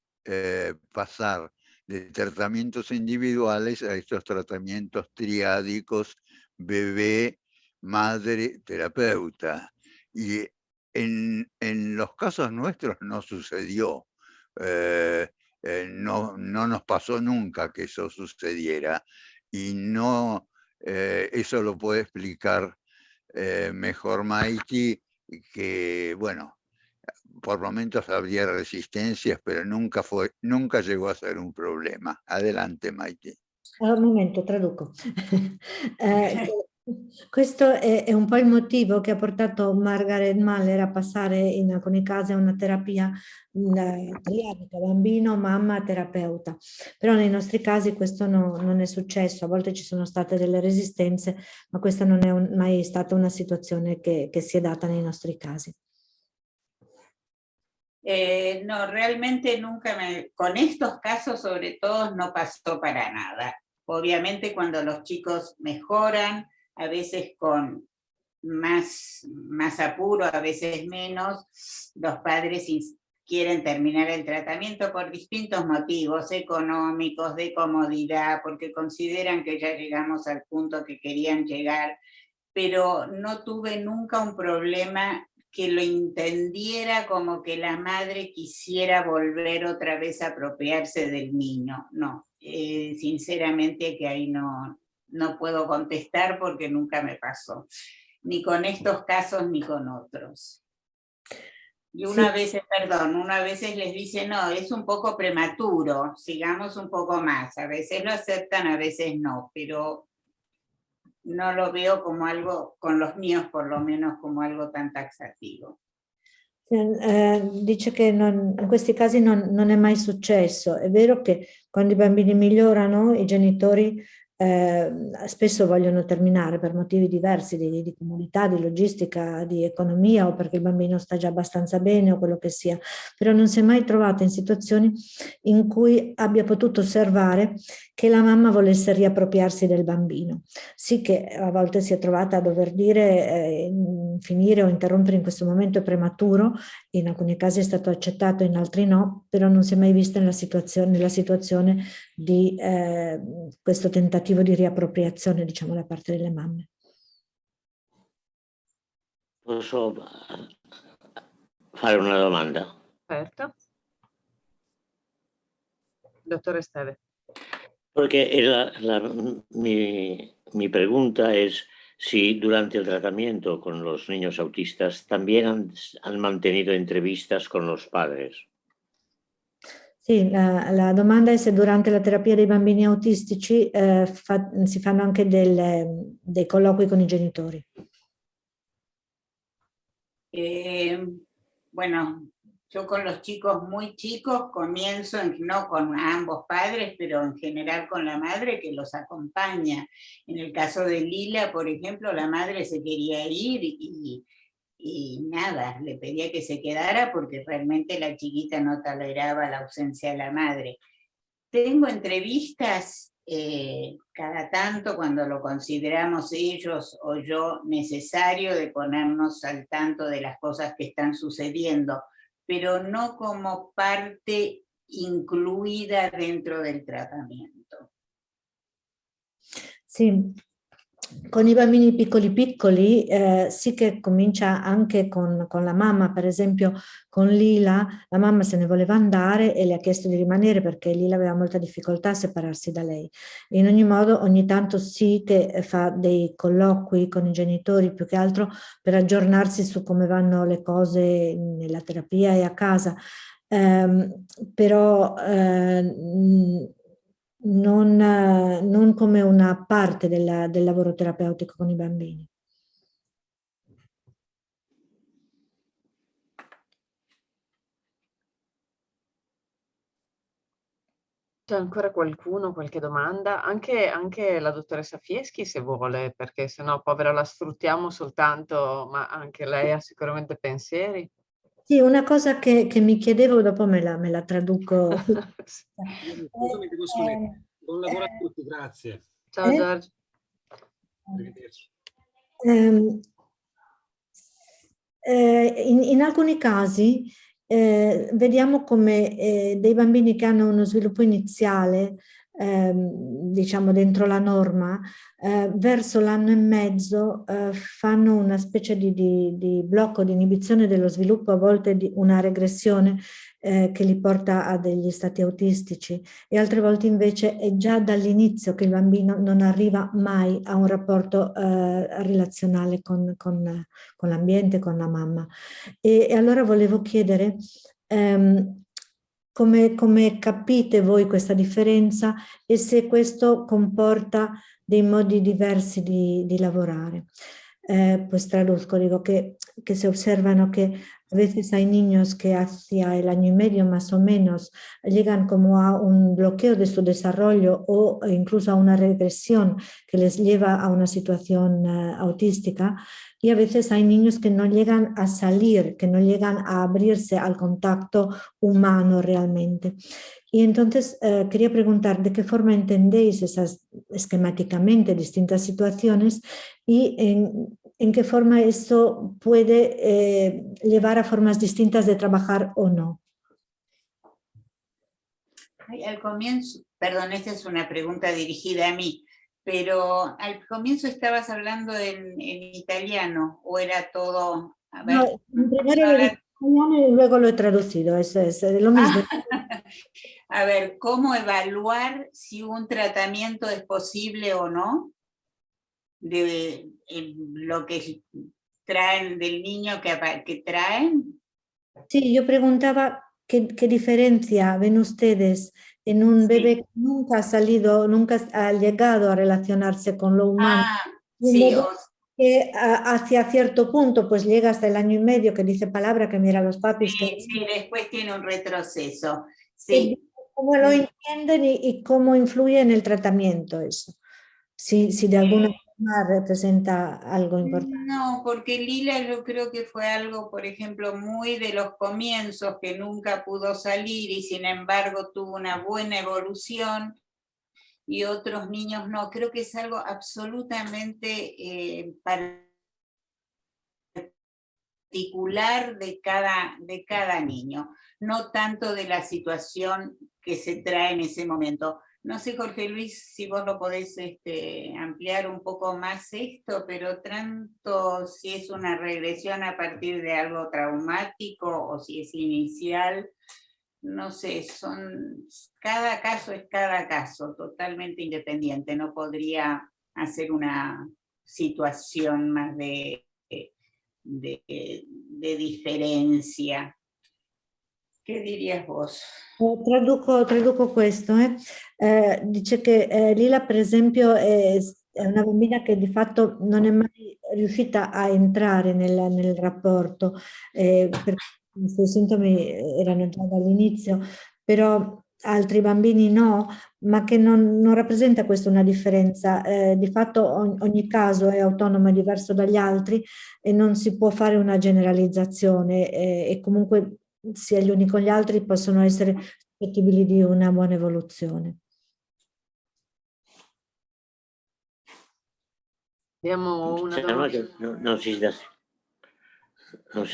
pasar de tratamientos individuales a estos tratamientos triádicos bebé, madre, terapeuta. Y en los casos nuestros no sucedió. No nos pasó nunca que eso sucediera. Y no, eso lo puede explicar mejor Maiti, que bueno, por momentos habría resistencias, pero nunca llegó a ser un problema. Adelante, Maiti. Un momento, traduco. Questo è un po' il motivo che ha portato Margaret Mahler a passare in alcuni casi a una terapia triadica, bambino, mamma, terapeuta. Però nei nostri casi questo non è successo, a volte ci sono state delle resistenze, ma questa non è mai stata una situazione che si è data nei nostri casi. No, realmente nunca con estos casos sobre todo no pasó para nada. Obviamente cuando los chicos mejoran, a veces con más apuro, a veces menos, los padres quieren terminar el tratamiento por distintos motivos, económicos, de comodidad, porque consideran que ya llegamos al punto que querían llegar, pero no tuve nunca un problema que lo entendiera como que la madre quisiera volver otra vez a apropiarse del niño. No, sinceramente que ahí no puedo contestar porque nunca me pasó, ni con estos casos ni con otros. Y una vez les dice, no, es un poco prematuro, sigamos un poco más. A veces lo aceptan, a veces no, pero no lo veo como algo, con los míos por lo menos, como algo tan taxativo. Dice che in questi casi non è mai successo. È vero che quando i bambini migliorano, i genitori spesso vogliono terminare per motivi diversi di comodità, di logistica, di economia, o perché il bambino sta già abbastanza bene o quello che sia, però non si è mai trovata in situazioni in cui abbia potuto osservare che la mamma volesse riappropriarsi del bambino. Sì che a volte si è trovata a dover dire finire o interrompere in questo momento è prematuro, in alcuni casi è stato accettato, in altri no, però non si è mai vista nella situazione di questo tentativo di riappropriazione, diciamo, da parte delle mamme. Posso fare una domanda? Certo. Dottor Esteve. Porque mi pregunta es si durante el tratamiento con los niños autistas también han mantenido entrevistas con los padres. Sì, la domanda è se durante la terapia dei bambini autistici si fanno anche dei colloqui con i genitori. Bueno, yo con los chicos muy chicos comienzo, no con ambos padres, pero en general con la madre que los acompaña. En el caso de Lila, por ejemplo, la madre se quería ir y nada, le pedía que se quedara porque realmente la chiquita no toleraba la ausencia de la madre. Tengo entrevistas cada tanto cuando lo consideramos ellos o yo necesario de ponernos al tanto de las cosas que están sucediendo, pero no como parte incluida dentro del tratamiento. Sì. Con i bambini piccoli sì che comincia anche con la mamma, per esempio con Lila, la mamma se ne voleva andare e le ha chiesto di rimanere perché Lila aveva molta difficoltà a separarsi da lei. In ogni modo ogni tanto sì che fa dei colloqui con i genitori, più che altro per aggiornarsi su come vanno le cose nella terapia e a casa, però non come una parte del lavoro terapeutico con i bambini. C'è ancora qualcuno, qualche domanda? Anche la dottoressa Fieschi se vuole, perché sennò povera la sfruttiamo soltanto, ma anche lei ha sicuramente pensieri. Sì, una cosa che mi chiedevo, dopo me la traduco. Scusami, devo sconnettere. Buon lavoro a tutti, grazie. Ciao Giorgio. Arrivederci. In alcuni casi vediamo come dei bambini che hanno uno sviluppo iniziale, diciamo dentro la norma, verso l'anno e mezzo fanno una specie di blocco, di inibizione dello sviluppo, a volte di una regressione che li porta a degli stati autistici, e altre volte invece è già dall'inizio che il bambino non arriva mai a un rapporto relazionale con l'ambiente, con la mamma. E allora volevo chiedere come capite voi questa differenza e se questo comporta dei modi diversi di lavorare. Pues traduzco, digo que se observan que a veces hay niños que hacia el año y medio más o menos llegan como a un bloqueo de su desarrollo o incluso a una regresión que les lleva a una situación autística, y a veces hay niños que no llegan a salir, que no llegan a abrirse al contacto humano realmente. Y entonces quería preguntar de qué forma entendéis esas esquemáticamente distintas situaciones y en qué forma eso puede llevar a formas distintas de trabajar o no. Al comienzo, perdón, esta es una pregunta dirigida a mí, pero al comienzo estabas hablando en italiano, o era todo... A ver, no, primero lo dije en italiano y luego lo he traducido, eso es lo mismo. A ver, ¿cómo evaluar si un tratamiento es posible o no? De lo que traen del niño que traen. Sí, yo preguntaba qué diferencia ven ustedes en un bebé que nunca ha salido, nunca ha llegado a relacionarse con lo humano. Sí, que hacia cierto punto pues llega hasta el año y medio, que dice palabra, que mira a los papis. Sí, después tiene un retroceso. Sí. ¿Cómo lo entienden y cómo influye en el tratamiento eso? Si de alguna forma representa algo importante. No, porque Lila yo creo que fue algo, por ejemplo, muy de los comienzos, que nunca pudo salir y sin embargo tuvo una buena evolución, y otros niños no. Creo que es algo absolutamente particular de cada niño, no tanto de la situación que se trae en ese momento. No sé, Jorge Luis, si vos lo podés ampliar un poco más esto, pero tanto si es una regresión a partir de algo traumático o si es inicial, no sé, cada caso es cada caso, totalmente independiente. No podría hacer una situación más de diferencia. ¿Qué dirías vos? Traduco questo. Dice che Lila, per esempio, è una bambina che di fatto non è mai riuscita a entrare nel rapporto, perché i suoi sintomi erano già dall'inizio, però altri bambini no, ma che non rappresenta questa una differenza. Di fatto ogni caso è autonomo e diverso dagli altri e non si può fare una generalizzazione, e comunque sia gli uni con gli altri possono essere suscettibili di una buona evoluzione. Abbiamo una domanda. Non sé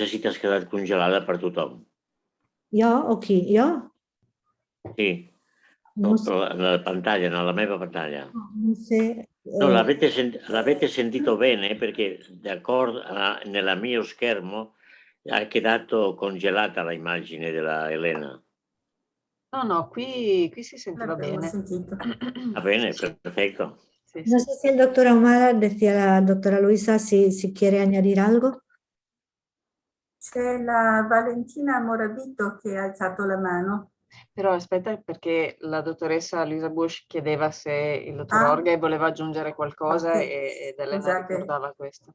si t'has quedat congelada per tothom. Jo o chi? Jo? Sí, nella pantalla, nella meva pantalla. Non sé. No, l'avete sentito bene perché d'accordo nella mio schermo ha quedato congelata l'immagine della Elena. No, qui si sentiva bene. Va bene, perfecto. Sí. No sé si el doctor Ahumada, decía la doctora Luisa, si quiere añadir algo. C'è la Valentina Morabito che ha alzato la mano. Però aspetta, perché la dottoressa Luisa Bush chiedeva se il dottor Orgay voleva aggiungere qualcosa, ed Elena ricordava questo.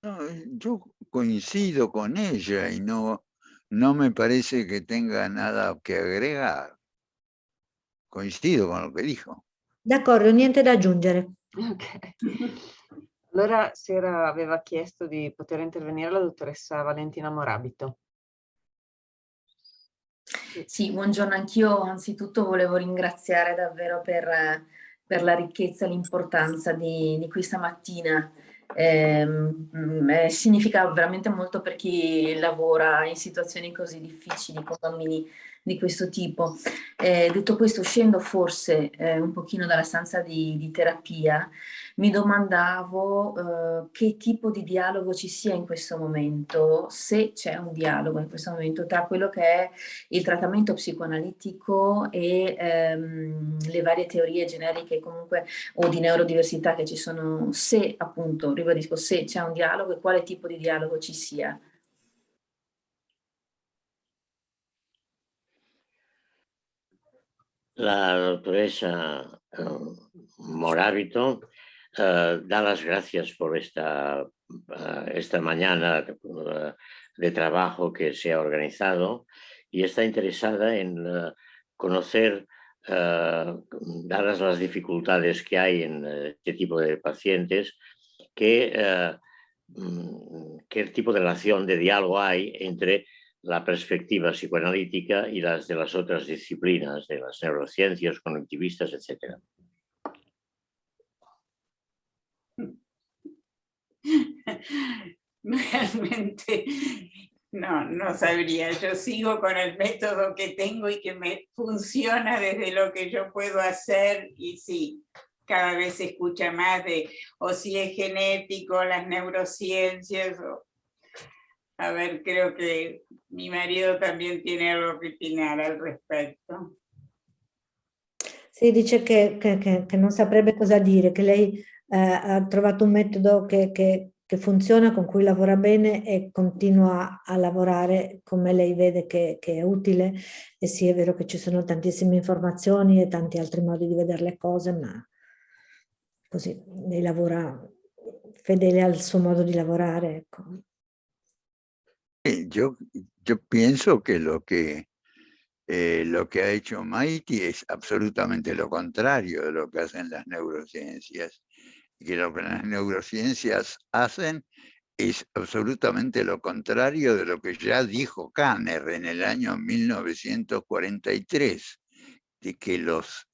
No, yo coincido con ella y no me parece que tenga nada que agregar. Coincido con lo que dijo. D'accordo, niente da aggiungere. Ok. Allora aveva chiesto di poter intervenire la dottoressa Valentina Morabito. Sì, buongiorno, anch'io anzitutto volevo ringraziare davvero per la ricchezza e l'importanza di questa mattina. Significa veramente molto per chi lavora in situazioni così difficili con bambini di questo tipo. Detto questo, uscendo forse un pochino dalla stanza di terapia, mi domandavo che tipo di dialogo ci sia in questo momento, se c'è un dialogo in questo momento tra quello che è il trattamento psicoanalitico e le varie teorie generiche comunque o di neurodiversità che ci sono, se appunto, ribadisco, se c'è un dialogo e quale tipo di dialogo ci sia. La doctoresa Morabito da las gracias por esta mañana de trabajo que se ha organizado y está interesada en conocer, dadas las dificultades que hay en este tipo de pacientes, qué tipo de relación de diálogo hay entre la perspectiva psicoanalítica y las de las otras disciplinas, de las neurociencias, cognitivistas, etc. Realmente no sabría. Yo sigo con el método que tengo y que me funciona desde lo que yo puedo hacer, y sí, cada vez se escucha más de o si es genético, las neurociencias, a ver, creo que mi marido también tiene algo que opinar al respecto. Sì, dice che non saprebbe cosa dire, che lei ha trovato un metodo che funziona, con cui lavora bene e continua a lavorare come lei vede che è utile. E sì, è vero che ci sono tantissime informazioni e tanti altri modi di vedere le cose, ma così lei lavora fedele al suo modo di lavorare, ecco. Yo pienso que lo que ha hecho Maiti es absolutamente lo contrario de lo que hacen las neurociencias. Y que lo que las neurociencias hacen es absolutamente lo contrario de lo que ya dijo Kanner en el año 1943, de que los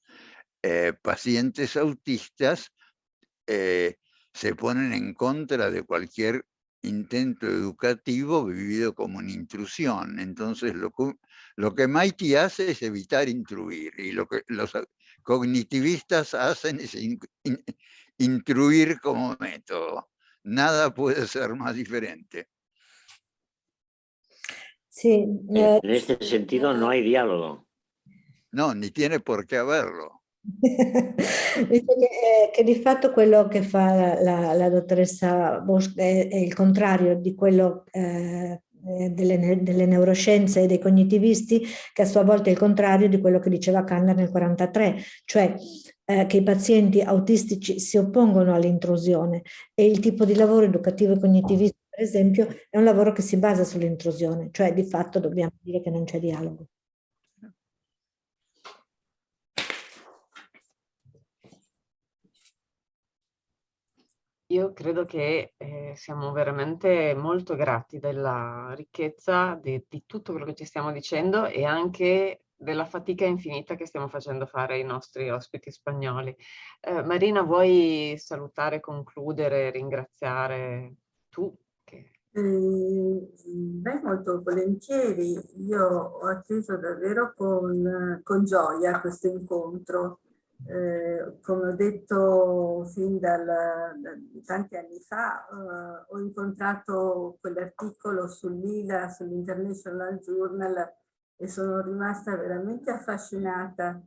pacientes autistas se ponen en contra de cualquier intento educativo vivido como una intrusión. Entonces, lo que Maiti hace es evitar intruir, y lo que los cognitivistas hacen es intruir como método. Nada puede ser más diferente. Sí, en este sentido no hay diálogo. No, ni tiene por qué haberlo. Dice che di fatto quello che fa la dottoressa Bosch è il contrario di quello delle neuroscienze e dei cognitivisti, che a sua volta è il contrario di quello che diceva Kanner nel 1943, cioè che i pazienti autistici si oppongono all'intrusione, e il tipo di lavoro educativo e cognitivistico, per esempio, è un lavoro che si basa sull'intrusione, cioè di fatto dobbiamo dire che non c'è dialogo. Io credo che siamo veramente molto grati della ricchezza di tutto quello che ci stiamo dicendo, e anche della fatica infinita che stiamo facendo fare ai nostri ospiti spagnoli. Marina, vuoi salutare, concludere, ringraziare tu? Beh, molto volentieri. Io ho atteso davvero con gioia questo incontro. Come ho detto fin da tanti anni fa, ho incontrato quell'articolo sull'ILA, sull'International Journal, e sono rimasta veramente affascinata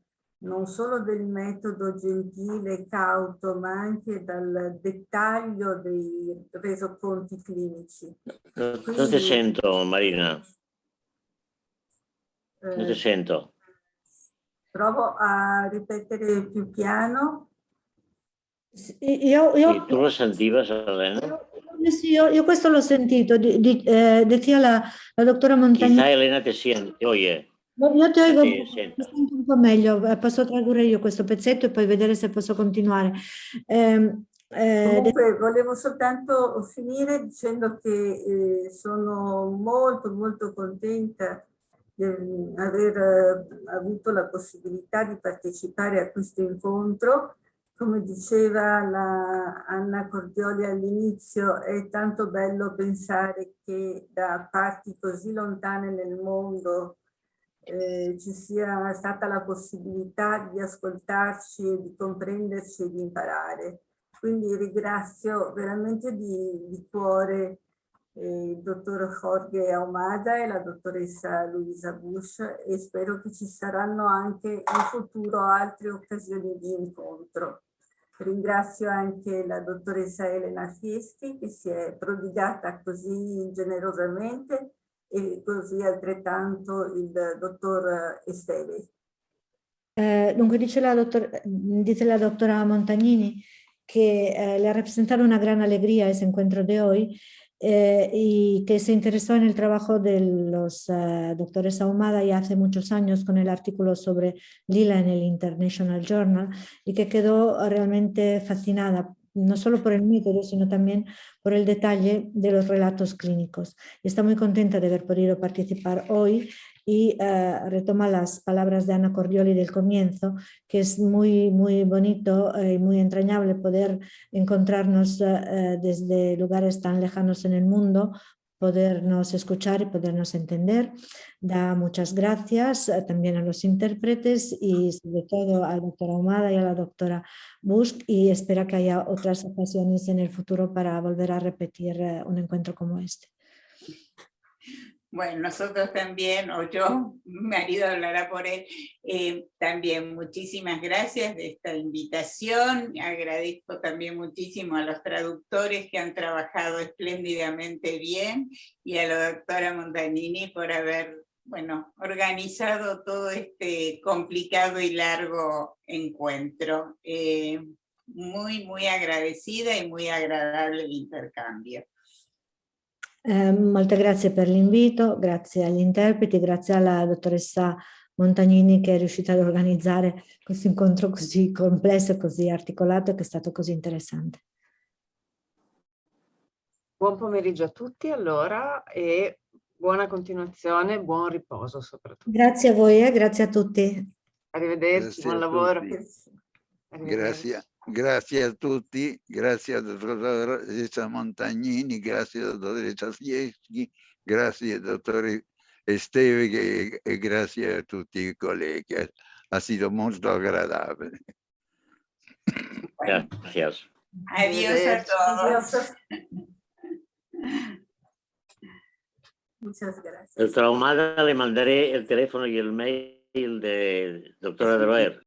non solo del metodo gentile e cauto, ma anche dal dettaglio dei resoconti clinici. No te sento, Marina. Non te sento. Provo a ripetere più piano. Sì, tu lo sentiva, Elena? Sì, io questo l'ho sentito, decía la dottora Montagnini. Quizá Elena te oye. Io ti oigo, mi sento un po' meglio, posso tradurre io questo pezzetto e poi vedere se posso continuare. Comunque volevo soltanto finire dicendo che sono molto molto contenta aver avuto la possibilità di partecipare a questo incontro. Come diceva Anna Cordioli all'inizio, è tanto bello pensare che da parti così lontane nel mondo ci sia stata la possibilità di ascoltarci e di comprenderci e di imparare. Quindi ringrazio veramente di cuore il dottor Jorge Ahumada e la dottoressa Luisa Bush, e spero che ci saranno anche in futuro altre occasioni di incontro. Ringrazio anche la dottoressa Elena Fieschi, che si è prodigata così generosamente, e così altrettanto il dottor Esteve. Dunque dice la doctora Montagnini que le ha representado una gran alegría ese encuentro de hoy y que se interesó en el trabajo de los doctores Ahumada ya hace muchos años con el artículo sobre Lila en el International Journal, y que quedó realmente fascinada no solo por el método, sino también por el detalle de los relatos clínicos. Y está muy contenta de haber podido participar hoy, y retoma las palabras de Anna Cordioli del comienzo, que es muy, muy bonito y muy entrañable poder encontrarnos desde lugares tan lejanos en el mundo, podernos escuchar y podernos entender. Da muchas gracias también a los intérpretes y sobre todo al doctor Ahumada y a la doctora Bush, y espera que haya otras ocasiones en el futuro para volver a repetir un encuentro como este. Bueno, nosotros también, o yo, mi marido hablará por él, también muchísimas gracias de esta invitación. Agradezco también muchísimo a los traductores que han trabajado espléndidamente bien, y a la doctora Montagnini por haber, bueno, organizado todo este complicado y largo encuentro. Muy, muy agradecida y muy agradable el intercambio. Molte grazie per l'invito, grazie agli interpreti, grazie alla dottoressa Montagnini che è riuscita ad organizzare questo incontro così complesso, così articolato, e che è stato così interessante. Buon pomeriggio a tutti allora, e buona continuazione, buon riposo soprattutto. Grazie a voi, grazie a tutti. Arrivederci, buon lavoro. Grazie a tutti, grazie a dottoressa Montagnini, grazie a dottoressa Fieschi, grazie al dottore Esteve e grazie a tutti i colleghi. Ha sido molto agradabile. Gracias. Adiós a todos. Muchas gracias. Doctora Ahumada, le mandaré el teléfono y el mail de doctora Droer.